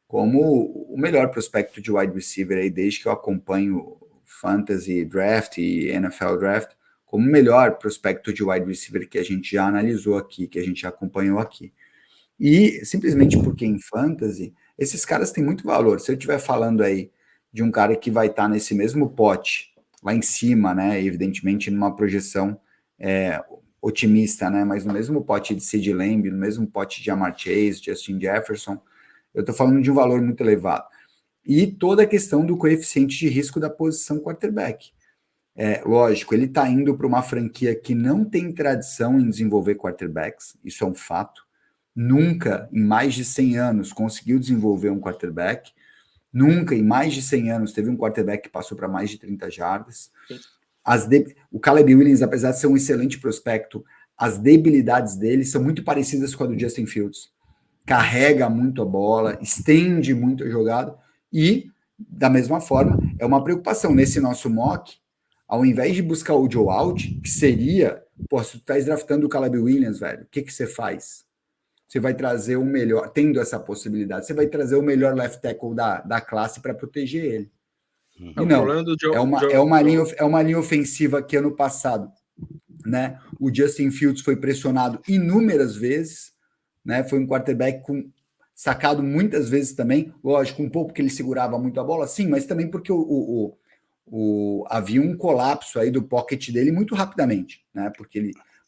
como o melhor prospecto de wide receiver aí desde que eu acompanho Fantasy Draft e NFL Draft, como o melhor prospecto de wide receiver que a gente já analisou aqui, que a gente já acompanhou aqui. E simplesmente porque em Fantasy, esses caras têm muito valor. Se eu estiver falando aí de um cara que vai estar nesse mesmo pote, lá em cima, né, evidentemente numa projeção otimista, né, mas no mesmo pote de CeeDee Lamb, no mesmo pote de Ja'Marr Chase, Justin Jefferson, eu estou falando de um valor muito elevado. E toda a questão do coeficiente de risco da posição quarterback. Lógico, ele está indo para uma franquia que não tem tradição em desenvolver quarterbacks, isso é um fato. Nunca, em mais de 100 anos, conseguiu desenvolver um quarterback. Nunca, em mais de 100 anos, teve um quarterback que passou para mais de 30 jardas. O Caleb Williams, apesar de ser um excelente prospecto, as debilidades dele são muito parecidas com a do Justin Fields. Carrega muito a bola, estende muito a jogada e, da mesma forma, é uma preocupação. Nesse nosso mock, ao invés de buscar o Joe Alt, que seria, pô, se tu tá draftando o Caleb Williams, velho, o que você faz? Você vai trazer o melhor, tendo essa possibilidade, você vai trazer o melhor left tackle da classe para proteger ele. E O não, problema do é uma linha ofensiva que ano passado, né, o Justin Fields foi pressionado inúmeras vezes, né, foi um quarterback sacado muitas vezes também, lógico, um pouco porque ele segurava muito a bola, sim, mas também porque havia um colapso aí do pocket dele muito rapidamente, né,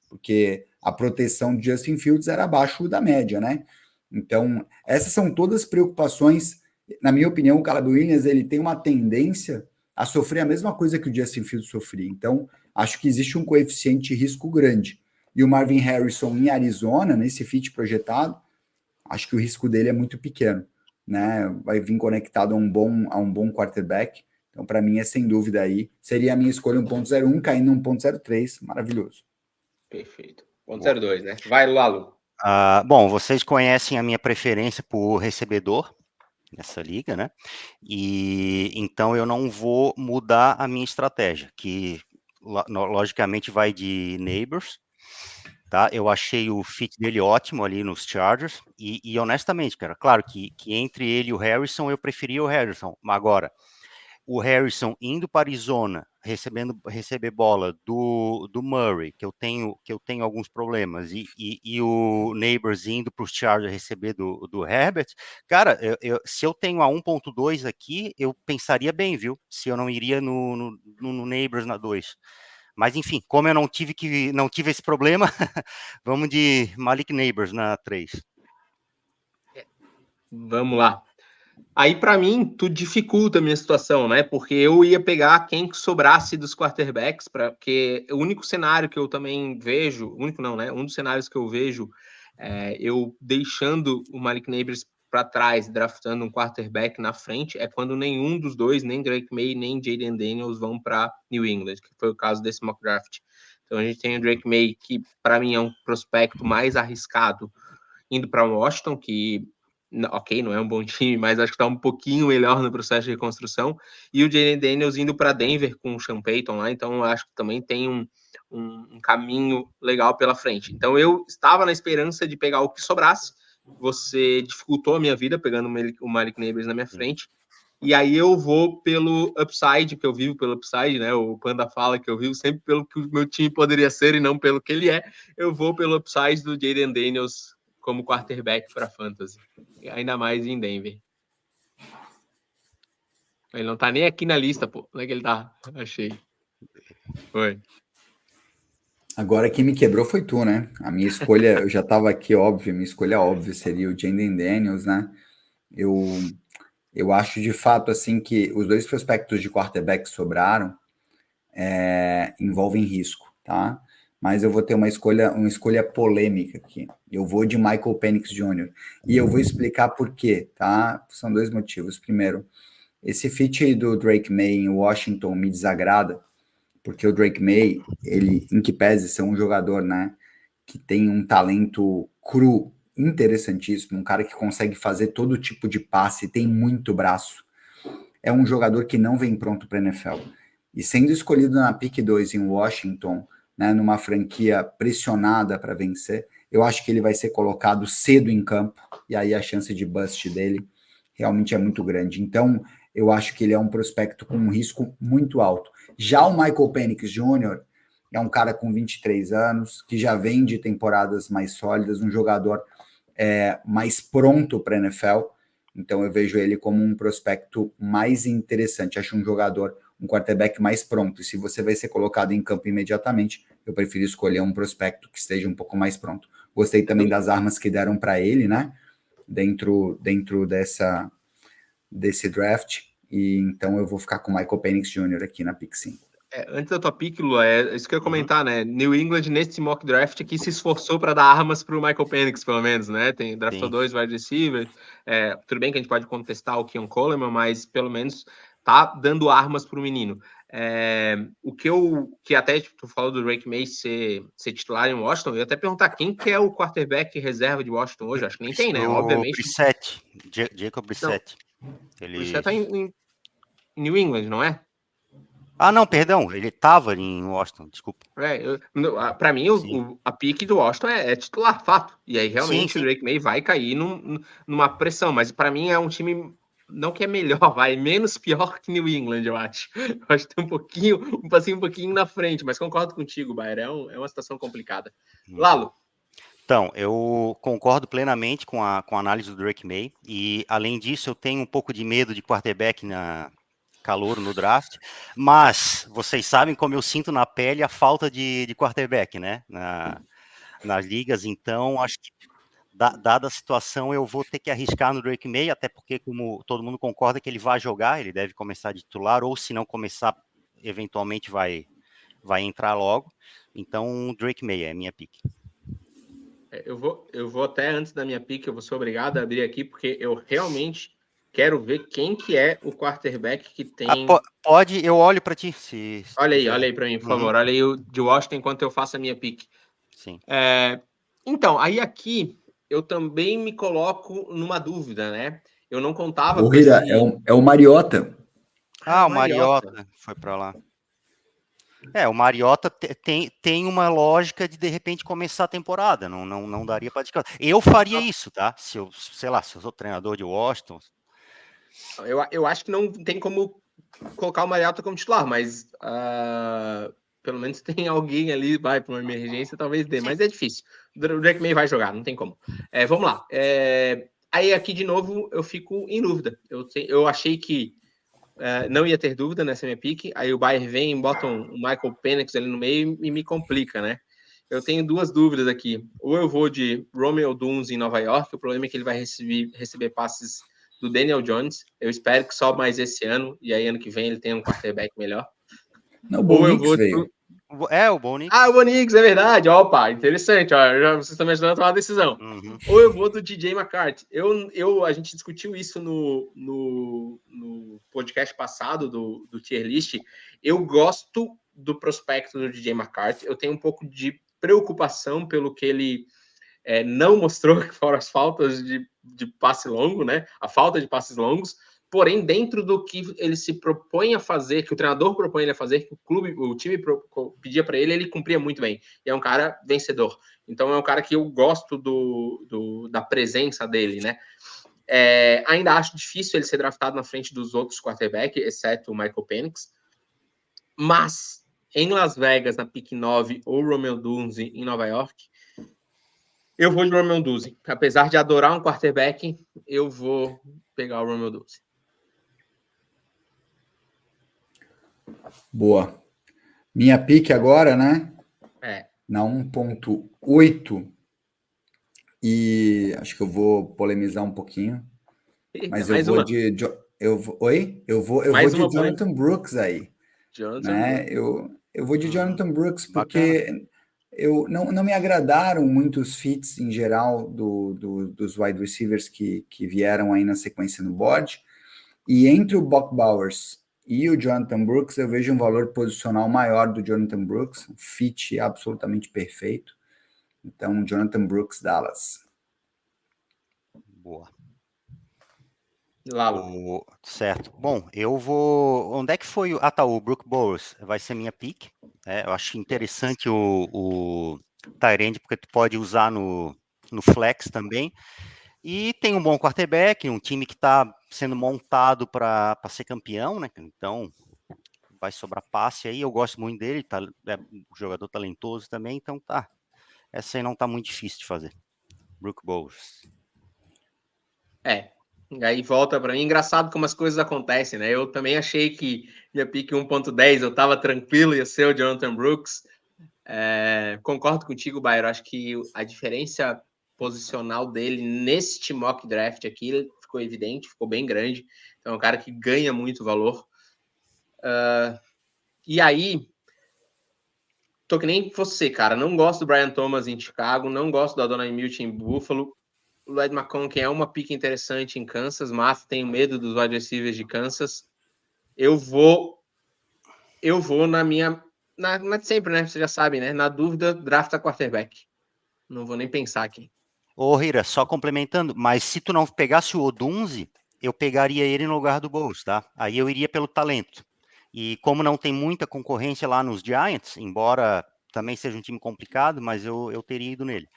porque a proteção de Justin Fields era abaixo da média, né, então essas são todas preocupações. Na minha opinião, o Caleb Williams ele tem uma tendência a sofrer a mesma coisa que o Justin Fields sofria. Então, acho que existe um coeficiente de risco grande. E o Marvin Harrison em Arizona, nesse fit projetado, acho que o risco dele é muito pequeno, né? Vai vir conectado a um bom quarterback. Então, para mim, é sem dúvida aí. Seria a minha escolha 1.01, caindo 1.03. Maravilhoso. Perfeito. 1.02, né? Vai, Lalo. Bom, vocês conhecem a minha preferência por recebedor nessa liga, né? E então eu não vou mudar a minha estratégia, que logicamente vai de Neighbors, tá? Eu achei o fit dele ótimo ali nos Chargers e honestamente, cara, claro que entre ele e o Harrison eu preferia o Harrison, mas agora o Harrison indo para Arizona, receber bola do Murray, que eu tenho alguns problemas, e o Neighbors indo para os Chargers receber do Herbert, cara, se eu tenho a 1.2 aqui, eu pensaria bem, viu? Se eu não iria no Neighbors na 2. Mas enfim, como eu não tive esse problema, vamos de Malik Neighbors na 3. Vamos lá. Aí, para mim, tudo dificulta a minha situação, né? Porque eu ia pegar quem que sobrasse dos quarterbacks, porque o único cenário que eu também vejo, único não, né? Um dos cenários que eu vejo eu deixando o Malik Neighbors para trás, draftando um quarterback na frente, é quando nenhum dos dois, nem Drake May, nem Jayden Daniels, vão para New England, que foi o caso desse mock draft. Então, a gente tem o Drake May, que para mim é um prospecto mais arriscado, indo para Washington, que ok, não é um bom time, mas acho que está um pouquinho melhor no processo de reconstrução. E o Jayden Daniels indo para Denver com o Sean Payton lá, então acho que também tem um caminho legal pela frente. Então eu estava na esperança de pegar o que sobrasse. Você dificultou a minha vida pegando o Malik Neighbors na minha frente. E aí eu vou pelo upside, que eu vivo pelo upside, né? O Panda fala que eu vivo sempre pelo que o meu time poderia ser e não pelo que ele é. Eu vou pelo upside do Jayden Daniels como quarterback para fantasy. Ainda mais em Denver. Ele não tá nem aqui na lista, pô. Onde é que ele tá? Achei. Foi. Agora quem me quebrou foi tu, né? A minha escolha, eu já estava aqui, óbvio, minha escolha óbvia seria o Jayden Daniels, né? Eu acho de fato assim que os dois prospectos de quarterback que sobraram envolvem risco, tá? Mas eu vou ter uma escolha polêmica aqui. Eu vou de Michael Penix Jr. E eu vou explicar por quê, tá? São dois motivos. Primeiro, esse fit do Drake May em Washington me desagrada, porque o Drake May, ele, em que pese ser um jogador, né, que tem um talento cru interessantíssimo, um cara que consegue fazer todo tipo de passe, tem muito braço, é um jogador que não vem pronto para a NFL. E sendo escolhido na pick 2 em Washington, né, numa franquia pressionada para vencer, eu acho que ele vai ser colocado cedo em campo, e aí a chance de bust dele realmente é muito grande. Então, eu acho que ele é um prospecto com um risco muito alto. Já o Michael Penix Jr. é um cara com 23 anos, que já vem de temporadas mais sólidas, um jogador mais pronto para a NFL. Então eu vejo ele como um prospecto mais interessante. Acho um jogador, um quarterback mais pronto. E se você vai ser colocado em campo imediatamente, eu prefiro escolher um prospecto que esteja um pouco mais pronto. Gostei também das armas que deram para ele, né? Dentro desse draft. E então eu vou ficar com o Michael Penix Jr. aqui na pick 5. Antes da tua pick, Lula, isso que eu ia comentar, né? New England, nesse mock draft aqui, se esforçou para dar armas para o Michael Penix, pelo menos, né? Draftou 2 wide receivers. Tudo bem que a gente pode contestar o Keon Coleman, mas pelo menos tá dando armas para o menino. Que até tu falou do Drake May ser titular em Washington, eu ia até perguntar quem que é o quarterback reserva de Washington hoje. Acho que nem tem, né? Obviamente. Brissett, Jacob Brissett. Ele tá em New England, não é? Ah, não, perdão, ele estava em Washington, desculpa. Para mim, a pique do Washington é titular, fato. E aí, realmente, Sim. o Drake May vai cair numa pressão. Mas para mim é um time, não que é melhor, menos pior que New England, eu acho. Eu acho que tem um pouquinho na frente, mas concordo contigo, Bayer. É uma situação complicada. Lalo. Então, eu concordo plenamente com a análise do Drake May. E, além disso, eu tenho um pouco de medo de quarterback calouro no draft, mas vocês sabem como eu sinto na pele a falta de quarterback, né, nas ligas, então acho que dada a situação eu vou ter que arriscar no Drake May, até porque como todo mundo concorda que ele vai jogar, ele deve começar de titular, ou se não começar, eventualmente vai entrar logo, então Drake May é minha pick. Eu vou até antes da minha pick, eu vou ser obrigado a abrir aqui, porque eu realmente quero ver quem que é o quarterback que tem... Pode, eu olho para ti. Olha aí para mim, por favor. Olha aí o de Washington enquanto eu faço a minha pick. Sim. Então, aí aqui eu também me coloco numa dúvida, né? Eu não contava com esse... É o Mariota. O Mariota foi para lá. O Mariota tem uma lógica de repente começar a temporada, não daria para descansar. Eu faria isso, tá? Se eu sou treinador de Washington. Eu acho que não tem como colocar o Mariota como titular, mas pelo menos tem alguém ali, vai para uma emergência, talvez dê, mas é difícil. O Drake May vai jogar, não tem como. Vamos lá. Aí aqui de novo eu fico em dúvida. Eu achei que não ia ter dúvida nessa minha pick, aí o Bayern vem, bota um Michael Penix ali no meio e me complica, né? Eu tenho duas dúvidas aqui. Ou eu vou de Romeo Doubs em Nova York, o problema é que ele vai receber passes do Daniel Jones. Eu espero que só mais esse ano, e aí ano que vem ele tenha um quarterback melhor. Não, o Bo Nix veio. O Bo Nix. O Bo Nix, é verdade. Opa, interessante. Vocês estão me ajudando a tomar uma decisão. Ou eu vou do DJ McCarthy. A gente discutiu isso no podcast passado do Tier List. Eu gosto do prospecto do DJ McCarthy. Eu tenho um pouco de preocupação pelo que ele não mostrou, que foram as faltas de passe longo, né? A falta de passes longos. Porém, dentro do que ele se propõe a fazer, que o treinador propõe ele a fazer, que o time pedia para ele, ele cumpria muito bem. E é um cara vencedor. Então, é um cara que eu gosto da presença dele, né? Ainda acho difícil ele ser draftado na frente dos outros quarterbacks, exceto o Michael Penix. Mas, em Las Vegas, na pick 9, ou Romeo Doubs em Nova York, eu vou de Romeo Doubs. Apesar de adorar um quarterback, eu vou pegar o Romeo Doubs. Boa. Minha pick agora, né? Na 1.8. E acho que eu vou polemizar um pouquinho. Mas eu vou de... Oi? Eu vou de Jonathan Brooks aí. Né? Eu vou de Jonathan Brooks porque não me agradaram muitos fits em geral dos wide receivers que vieram aí na sequência no board. E entre o Brock Bowers e o Jonathan Brooks, eu vejo um valor posicional maior do Jonathan Brooks, um fit absolutamente perfeito. Então, Jonathan Brooks, Dallas. Boa. Lalo. Certo. Bom, eu vou... Onde é que foi? O Brook Bowers vai ser minha pick. Eu acho interessante o tight end, porque tu pode usar no flex também. E tem um bom quarterback, um time que está sendo montado para ser campeão, né? Então, vai sobrar passe aí. Eu gosto muito dele, é um jogador talentoso também, então tá. Essa aí não tá muito difícil de fazer. Brook Bowers. Aí volta para mim. Engraçado como as coisas acontecem, né? Eu também achei que minha pick 1.10 eu tava tranquilo, ia ser o Jonathan Brooks. Concordo contigo, Bayer. Acho que a diferença posicional dele neste mock draft aqui ficou evidente, ficou bem grande. Então é um cara que ganha muito valor. E aí, tô que nem você, cara. Não gosto do Brian Thomas em Chicago, não gosto do Adonai Mitchell em Buffalo. O Lloyd McConkey é uma pick interessante em Kansas, mas tenho medo dos wide receivers de Kansas. Eu vou na minha... Na sempre, né? Você já sabe, né? Na dúvida, drafta quarterback. Não vou nem pensar aqui. Ô, Hira, só complementando, mas se tu não pegasse o Odunze, eu pegaria ele no lugar do Bowles, tá? Aí eu iria pelo talento. E como não tem muita concorrência lá nos Giants, embora também seja um time complicado, mas eu teria ido nele.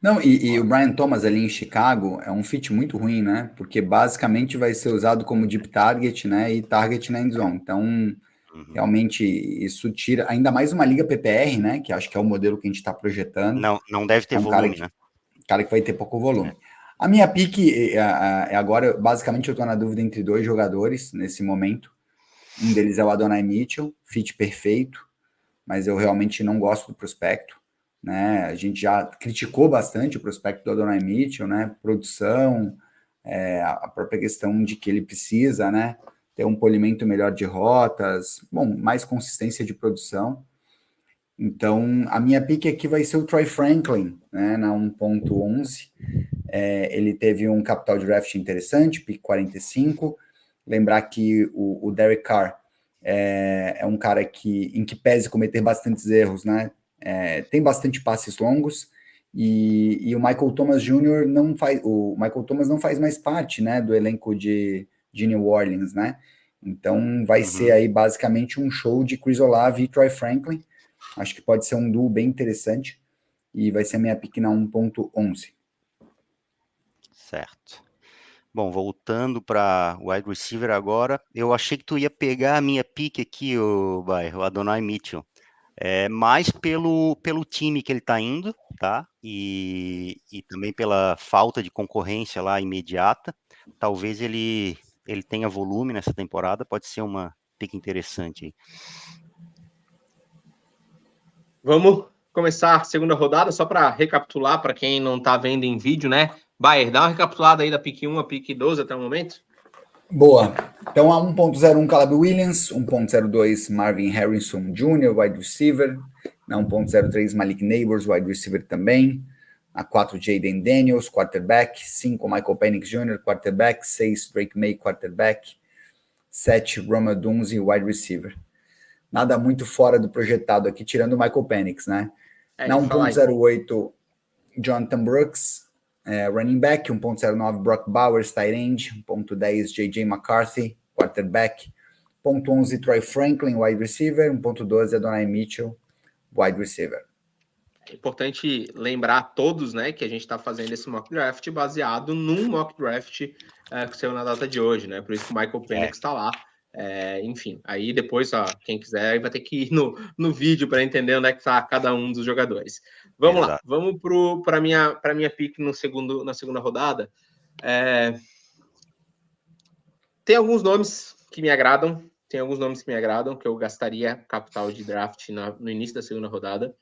Não, e o Brian Thomas ali em Chicago é um fit muito ruim, né? Porque basicamente vai ser usado como deep target, né? E target na end zone. Então, realmente, isso tira ainda mais uma liga PPR, né? Que acho que é o modelo que a gente está projetando. Não deve ter volume, né? Cara que vai ter pouco volume. A minha pick agora, basicamente, eu estou na dúvida entre 2 jogadores nesse momento. Um deles é o Adonai Mitchell, fit perfeito, mas eu realmente não gosto do prospecto. Né? A gente já criticou bastante o prospecto do Adonai Mitchell, né? Produção, a própria questão de que ele precisa, né? Ter um polimento melhor de rotas, bom, mais consistência de produção. Então, a minha pick aqui vai ser o Troy Franklin, né? Na 1.11. Ele teve um capital de draft interessante, pick 45. Lembrar que o Derek Carr é um cara em que pese cometer bastantes erros, né? Tem bastante passes longos e o Michael Thomas Jr. o Michael Thomas não faz mais parte, né, do elenco de New Orleans, né? Então vai ser aí basicamente um show de Chris Olave e Troy Franklin. Acho que pode ser um duo bem interessante e vai ser a minha pick na 1.11. Certo. Bom, voltando para wide receiver agora, eu achei que tu ia pegar a minha pick aqui, o Adonai Mitchell. Mais pelo time que ele está indo, tá? E também pela falta de concorrência lá imediata. Talvez ele tenha volume nessa temporada, pode ser uma pick interessante aí. Vamos começar a segunda rodada, só para recapitular, para quem não está vendo em vídeo, né? Bayer, dá uma recapitulada aí da pick 1 a pick 12 até o momento. Boa. Então, a 1.01 Caleb Williams, 1.02 Marvin Harrison Jr., wide receiver. Na 1.03 Malik Neighbors, wide receiver também. A 4 Jaden Daniels, quarterback. 5 Michael Penix Jr., quarterback. 6 Drake May, quarterback. 7 Roma Dunze, wide receiver. Nada muito fora do projetado aqui, tirando o Michael Penix, né? Na 1.08 Jonathan Brooks, running back, 1.09 Brock Bowers, tight end, 1.10 J.J. McCarthy, quarterback, 1.11 Troy Franklin, wide receiver, 1.12 Adonai Mitchell, wide receiver. É importante lembrar a todos, né, que a gente está fazendo esse mock draft baseado num mock draft que saiu na data de hoje, né? Por isso que o Michael Penix está lá. Enfim, aí depois, quem quiser vai ter que ir no vídeo para entender onde é que está cada um dos jogadores. Vamos lá, vamos para minha pick na segunda rodada. Tem alguns nomes que me agradam, que eu gastaria capital de draft no início da segunda rodada.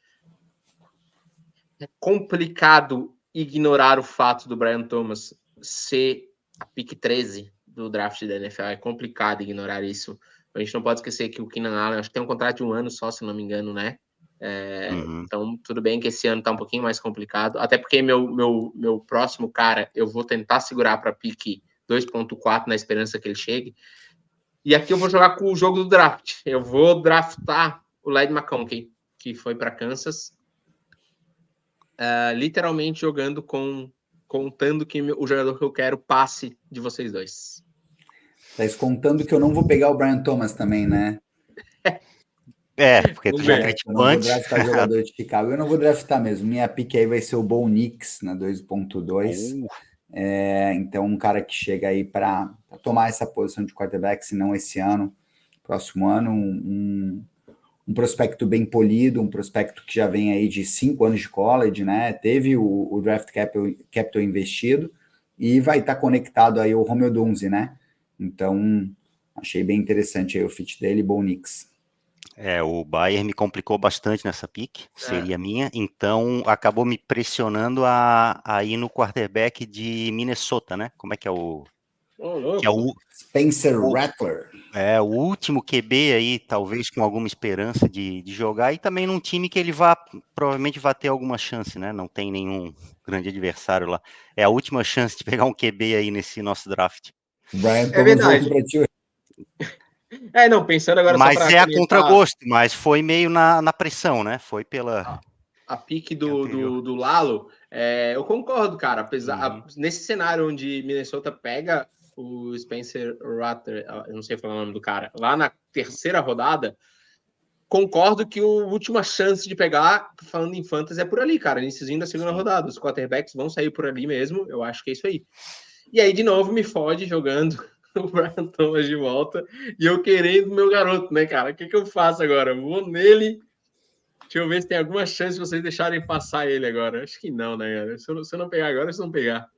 É complicado ignorar o fato do Brian Thomas ser a pick 13 do draft da NFL. É complicado ignorar isso. A gente não pode esquecer que o Keenan Allen, acho que tem um contrato de 1 ano só, se não me engano, né? Então, tudo bem que esse ano tá um pouquinho mais complicado. Até porque meu próximo cara, eu vou tentar segurar para pick 2.4 na esperança que ele chegue. E aqui eu vou jogar com o jogo do draft. Eu vou draftar o Ladd McConkey, que foi para Kansas. Literalmente jogando contando que o jogador que eu quero passe de vocês dois. Tá contando que eu não vou pegar o Brian Thomas também, né? Porque tu já criticou antes. Eu não vou draftar jogador de Chicago. Eu não vou draftar mesmo. Minha pick aí vai ser o Bo Nix na 2.2. Então, um cara que chega aí para tomar essa posição de quarterback, se não esse ano, próximo ano, um prospecto bem polido, um prospecto que já vem aí de 5 anos de college, né? Teve o draft capital investido e vai estar conectado aí ao Romeo Dunze, né? Então, achei bem interessante aí o fit dele, Bo Nix. O Bayer me complicou bastante nessa pick, seria minha, então acabou me pressionando a ir no quarterback de Minnesota, né? Como é que é o... que é o Spencer Rattler. O último QB aí, talvez com alguma esperança de jogar, e também num time que ele provavelmente vai ter alguma chance, né? Não tem nenhum grande adversário lá. É a última chance de pegar um QB aí nesse nosso draft. Brian Thomas voltou para ti. Não, pensando agora mas só para a contragosto, mas foi meio na pressão, né? Foi pela... A pique do Lalo, eu concordo, cara. Apesar nesse cenário onde Minnesota pega o Spencer Rattler, eu não sei falar o nome do cara, lá na terceira rodada, concordo que a última chance de pegar, falando em fantasy, é por ali, cara, iniciozinho da segunda rodada. Os quarterbacks vão sair por ali mesmo, eu acho que é isso aí. E aí, de novo, me fode jogando o Brian Thomas de volta e eu querendo meu garoto, né, cara? O que eu faço agora? Eu vou nele. Deixa eu ver se tem alguma chance de vocês deixarem passar ele agora. Acho que não, né, cara? Se eu não pegar agora, se não pegar.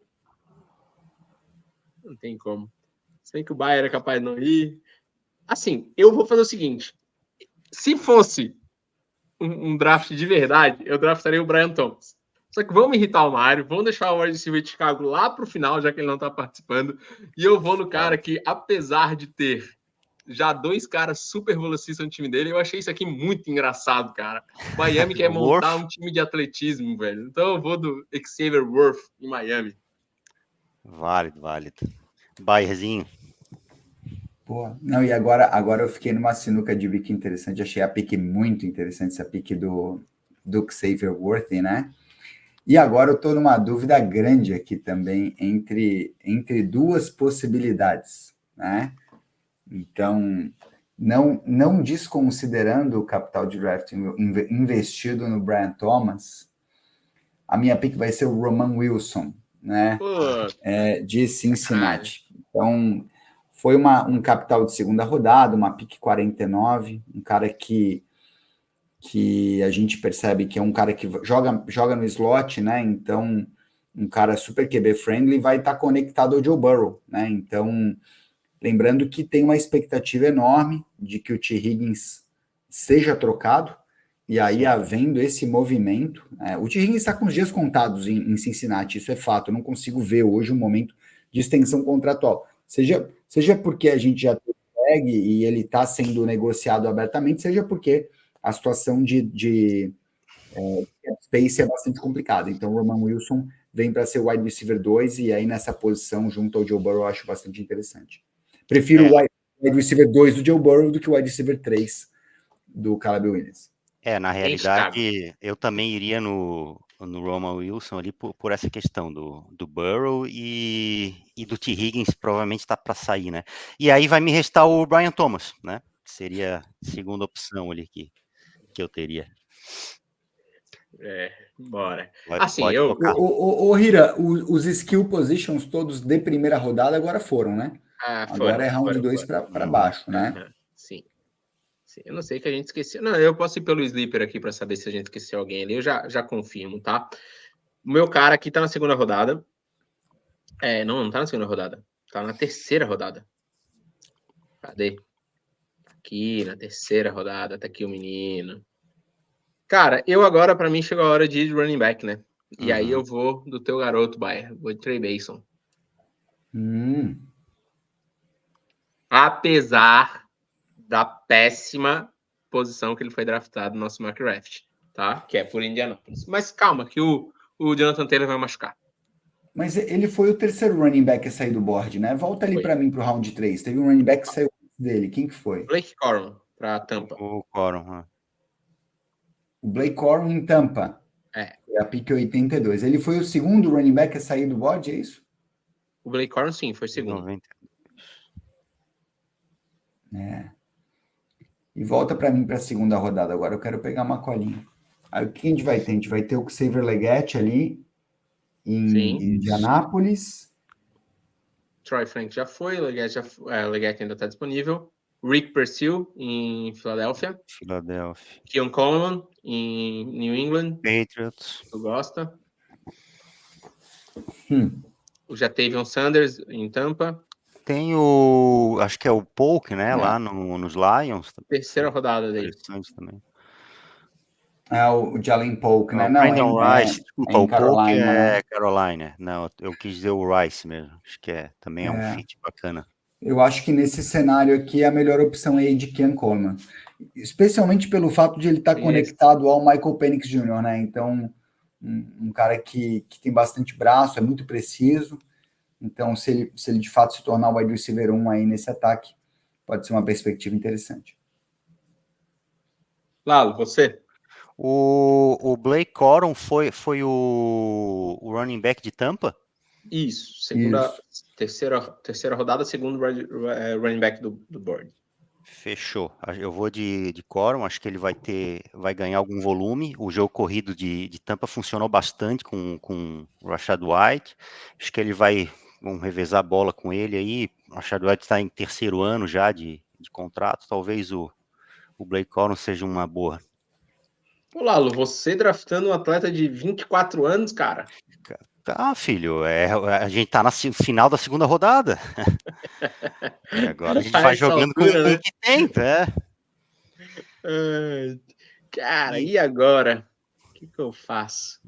Não tem como. Se bem que o Bayern era capaz de não ir. Assim, eu vou fazer o seguinte. Se fosse um draft de verdade, eu draftaria o Brian Thomas. Só que vamos irritar o Mário, vamos deixar o wide receiver de Chicago lá pro final, já que ele não tá participando. E eu vou no cara que, apesar de ter já 2 caras super velocistas no time dele, eu achei isso aqui muito engraçado, cara. Miami quer montar um time de atletismo, velho. Então eu vou do Xavier Worth em Miami. Válido. Bayerzinho. Pô, não, e agora eu fiquei numa sinuca de bico interessante, achei a pique muito interessante, essa pique do Xavier Worthy, né? E agora eu estou numa dúvida grande aqui também entre 2 possibilidades, né? Então, não desconsiderando o capital de draft investido no Brian Thomas, a minha pick vai ser o Roman Wilson, né? De Cincinnati. Então, foi um capital de segunda rodada, uma pick 49, um cara que a gente percebe que é um cara que joga no slot, né? Então, um cara super QB friendly vai estar conectado ao Joe Burrow, né? Então, lembrando que tem uma expectativa enorme de que o T. Higgins seja trocado, e aí, havendo esse movimento, o T. Higgins está com os dias contados em Cincinnati, isso é fato, eu não consigo ver hoje um momento de extensão contratual, seja porque a gente já consegue e ele está sendo negociado abertamente, seja porque a situação de space é bastante complicada. Então, o Roman Wilson vem para ser o wide receiver 2, e aí nessa posição, junto ao Joe Burrow, eu acho bastante interessante. Prefiro o wide receiver 2 do Joe Burrow do que o wide receiver 3 do Caleb Williams. Na realidade, eu também iria no Roman Wilson ali por essa questão do Burrow e do T. Higgins, provavelmente está para sair, né? E aí vai me restar o Brian Thomas, né? Seria a segunda opção ali que eu teria. Bora. Pode tocar. Hira, os skill positions todos de primeira rodada agora foram, né? Agora é round 2 para baixo, né? Sim. Eu não sei que a gente esqueceu. Não, eu posso ir pelo Sleeper aqui para saber se a gente esqueceu alguém ali. Eu já confirmo, tá? O meu cara aqui tá na segunda rodada. Não tá na segunda rodada. Tá na terceira rodada. Cadê? Aqui, na terceira rodada. Tá aqui o menino. Cara, agora, para mim, chegou a hora de ir de running back, né? E aí eu vou do teu garoto, Bayer. Vou de Trey Mason. Apesar da péssima posição que ele foi draftado no nosso mock draft, tá? Que é por Indianapolis. Mas calma, que o Jonathan Taylor vai machucar. Mas ele foi o terceiro running back a sair do board, né? Volta ali para mim pro round 3. Teve um running back que saiu dele. Quem que foi? Blake Corum, para Tampa. O Corum. O Blake Corum em Tampa. Foi a pick 82. Ele foi o segundo running back a sair do board, é isso? O Blake Corum, sim, foi segundo. 90. E volta para mim para a segunda rodada. Agora eu quero pegar uma colinha. Aí o que a gente vai ter? A gente vai ter o Xavier Legette ali em Indianápolis. Troy Frank já foi, Legette ainda está disponível. Rick Purcell em Filadélfia. Keon Coleman em New England. Patriots. Tu gosta? O Jatavion Sanders em Tampa. Tem acho que é o Polk, né? Lá nos Lions. Terceira rodada dele. Também. O Jalen Polk, né? Brandon Rice. Desculpa, o Polk né? Carolina. Não, eu quis dizer o Rice mesmo. Acho que também é um fit bacana. Eu acho que nesse cenário aqui a melhor opção é de Keon Coleman. Especialmente pelo fato de ele estar conectado ao Michael Penix Jr., né? Então, um cara que tem bastante braço, é muito preciso. Então, se ele de fato se tornar o wide receiver 1 aí nesse ataque, pode ser uma perspectiva interessante. Lalo, você? O Blake Corum foi o running back de Tampa? Isso, terceira rodada, segundo running back do board. Fechou. Eu vou de Corum, acho que ele vai ganhar algum volume. O jogo corrido de Tampa funcionou bastante com o Rachaad White. Acho que vão revezar a bola com ele aí. O Rachaad White está em terceiro ano já de contrato. Talvez o Blake Corum seja uma boa. Pô, Lalo, você draftando um atleta de 24 anos, cara. Tá, filho, a gente tá no final da segunda rodada. Agora a gente vai jogando altura, com né? o que tem, né? Cara, e agora? O que eu faço?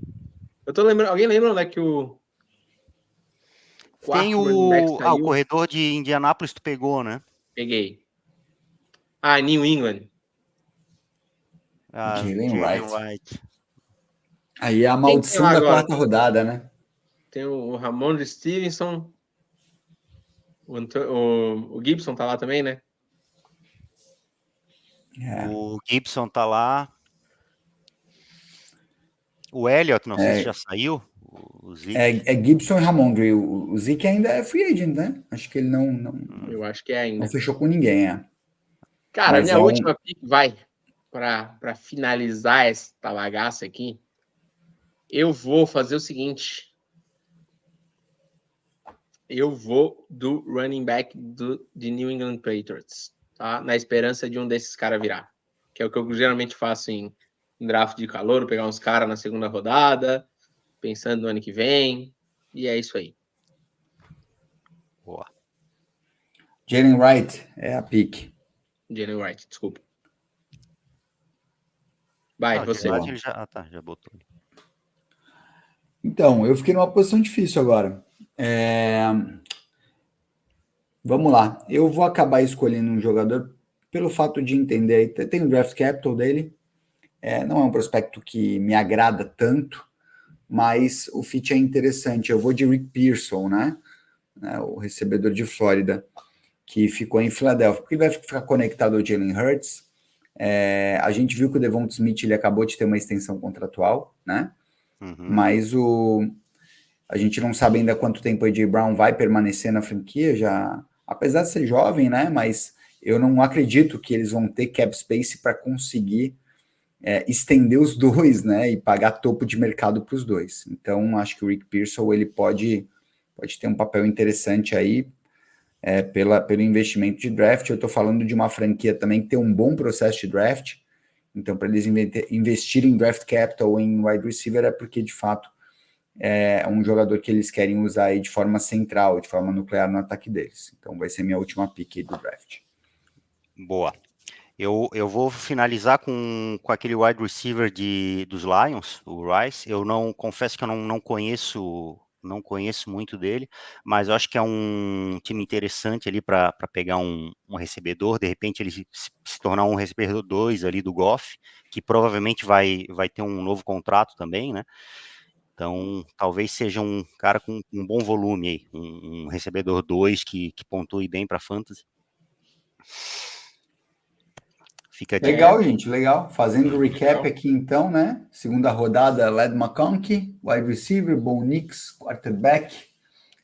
Eu tô lembrando. Alguém lembra onde é que o tem running back o saiu? corredor de Indianápolis, tu pegou, né? Peguei. New England. Jalen Wright. Aí é a maldição da quarta rodada, né? Tem o Ramondre Stevenson. O Gibson tá lá também, né? O Gibson tá lá. O Elliott, não sei se já saiu. O Zeke. É Gibson e Ramondre. O Zeke ainda é free agent, né? Acho que ele não Eu acho que é ainda. não fechou com ninguém, Cara, minha última pick vai para finalizar essa bagaça aqui. Eu vou fazer o seguinte. Eu vou do running back de New England Patriots, tá? Na esperança de um desses caras virar. Que é o que eu geralmente faço em draft de calor, pegar uns caras na segunda rodada, pensando no ano que vem. E é isso aí. Boa. Jalen Wright é a pick. Jalen Wright, desculpa. Vai, você. Ele já botou. Então, eu fiquei numa posição difícil agora. Vamos lá. Eu vou acabar escolhendo um jogador pelo fato de entender. Tem o draft capital dele. Não é um prospecto que me agrada tanto, mas o fit é interessante. Eu vou de Rick Pearson, né? O recebedor de Flórida, que ficou em Filadélfia, porque ele vai ficar conectado ao Jalen Hurts. A gente viu que o Devonta Smith ele acabou de ter uma extensão contratual, né? Mas a gente não sabe ainda quanto tempo o A.J. Brown vai permanecer na franquia, já, apesar de ser jovem, né? Mas eu não acredito que eles vão ter cap space para conseguir estender os dois, né? E pagar topo de mercado para os dois. Então, acho que o Rick Pearson ele pode ter um papel interessante aí pelo investimento de draft. Eu estou falando de uma franquia também que tem um bom processo de draft. Então, para eles investirem em draft capital em wide receiver é porque, de fato, é um jogador que eles querem usar aí de forma central, de forma nuclear no ataque deles. Então, vai ser minha última pick aí do draft. Boa. Eu vou finalizar com aquele wide receiver dos Lions, o Rice. Eu confesso que eu não conheço muito dele, mas eu acho que é um time interessante ali para pegar um recebedor. De repente ele se tornar um recebedor 2 ali do Goff, que provavelmente vai ter um novo contrato também, né? Então, talvez seja um cara com um bom volume aí, um recebedor 2 que pontue bem para fantasy. Fica legal, gente, legal. Fazendo o recap aqui então, né? Segunda rodada, Led McConkey, wide receiver, Bo Nix, quarterback,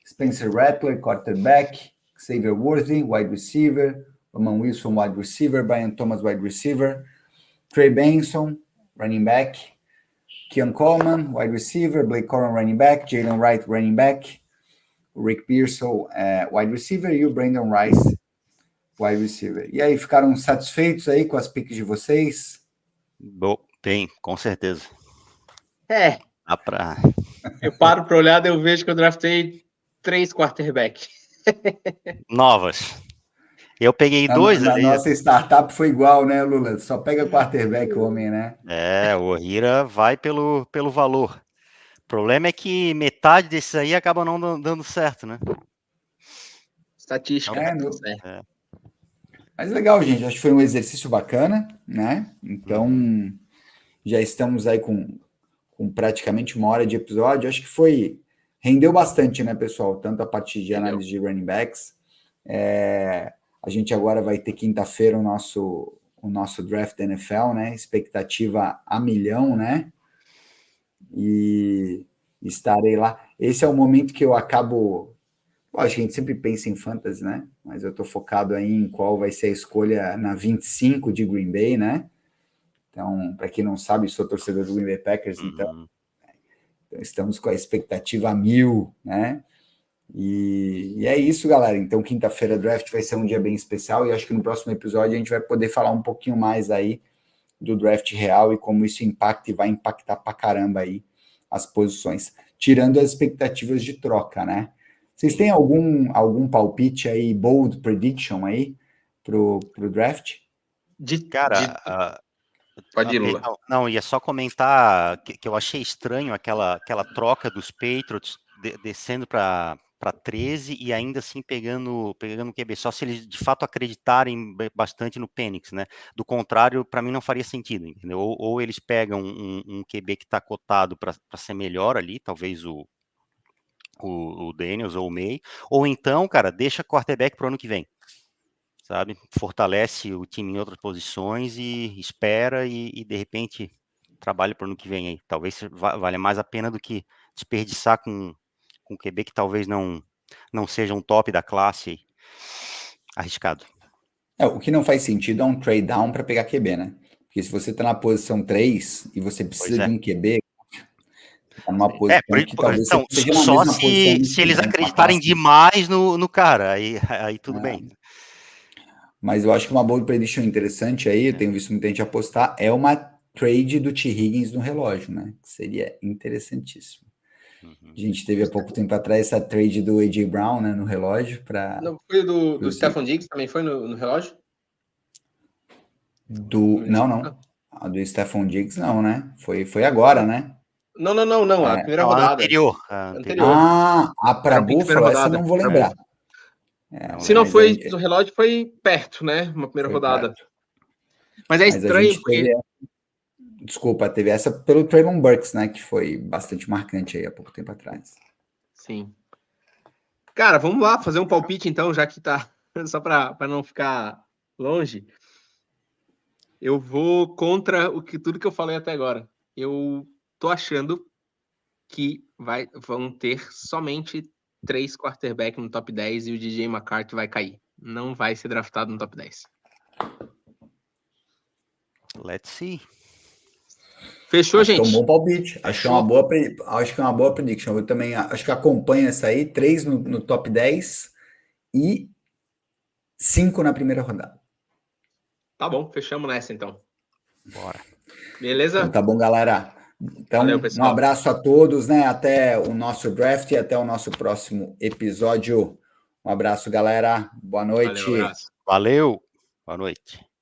Spencer Rattler, quarterback, Xavier Worthy, wide receiver, Roman Wilson, wide receiver, Brian Thomas, wide receiver, Trey Benson, running back, Keon Coleman, wide receiver, Blake Corum, running back, Jalen Wright, running back, Rick Pearson, wide receiver, e o Brandon Rice, wide receiver. E aí, ficaram satisfeitos aí com as picks de vocês? Bem, com certeza. Eu paro para olhar e eu vejo que eu draftei 3 quarterbacks. Novas. Eu peguei 2 na ali. Nossa startup foi igual, né, Lula? Só pega quarterback o homem, né? O Ohira vai pelo valor. O problema é que metade desses aí acaba não dando certo, né? Estatística. Mas legal, gente. Acho que foi um exercício bacana, né? Então, já estamos aí com praticamente 1 hora de episódio. Acho que rendeu bastante, né, pessoal? Tanto a parte de análise de running backs. A gente agora vai ter quinta-feira o nosso draft da NFL, né? Expectativa a milhão, né? E estarei lá. esse é o momento que eu acabo... Lógico, a gente sempre pensa em fantasy, né? Mas eu estou focado aí em qual vai ser a escolha na 25 de Green Bay, né? Então, para quem não sabe, sou torcedor do Green Bay Packers, então estamos com a expectativa a 1000, né? E é isso, galera. Então, quinta-feira, draft vai ser um dia bem especial e acho que no próximo episódio a gente vai poder falar um pouquinho mais aí do draft real e como isso impacta e vai impactar pra caramba aí as posições, tirando as expectativas de troca, né? Vocês têm algum palpite aí, bold prediction aí pro draft? Cara, Pode ir, Lula. não, ia só comentar que eu achei estranho aquela troca dos Patriots descendo para 13 e ainda assim pegando o QB, só se eles de fato acreditarem bastante no Penix, né? Do contrário, para mim não faria sentido, entendeu? Ou eles pegam um QB que está cotado para ser melhor ali, talvez o Daniels ou o May, ou então, cara, deixa quarterback para o ano que vem, sabe? Fortalece o time em outras posições e espera e de repente trabalha para o ano que vem aí. Talvez valha mais a pena do que desperdiçar com QB que talvez não seja um top da classe. Arriscado. O que não faz sentido é um trade down para pegar QB, né? Porque se você está na posição 3 e você precisa de um QB, tá numa posição que talvez então, seja na só mesma posição se eles né, acreditarem demais no cara, aí tudo bem. Mas eu acho que uma bold prediction interessante aí, eu tenho visto muita gente apostar, é uma trade do T. Higgins no relógio, né? Seria interessantíssimo. A gente teve há pouco tempo atrás essa trade do A.J. Brown, né, no relógio para... Não foi do Stephon Diggs, também foi no relógio? Não. A do Stephon Diggs não, né? Foi agora, né? Não. A primeira rodada. Anterior. A para Buffalo, essa eu não vou lembrar. Se não foi no relógio, foi perto, né? Uma primeira rodada. Perto. Mas é estranho porque... Desculpa, teve essa pelo Traylon Burks, né? Que foi bastante marcante aí há pouco tempo atrás. Sim. Cara, vamos lá fazer um palpite então, já que tá... Só para não ficar longe. Eu vou contra tudo que eu falei até agora. Eu tô achando que vão ter somente 3 quarterbacks no top 10 e o DJ McCarthy vai cair. Não vai ser draftado no top 10. Let's see. Fechou, acho gente? Que é um bom palpite. Acho que é uma boa prediction. Eu também acho que acompanho essa aí. 3 no top 10 e 5 na primeira rodada. Tá bom, fechamos nessa então. Bora. Beleza? Então, tá bom, galera. Então, valeu, pessoal. Um abraço a todos, né? Até o nosso draft e até o nosso próximo episódio. Um abraço, galera. Boa noite. Valeu, um abraço. Valeu. Boa noite.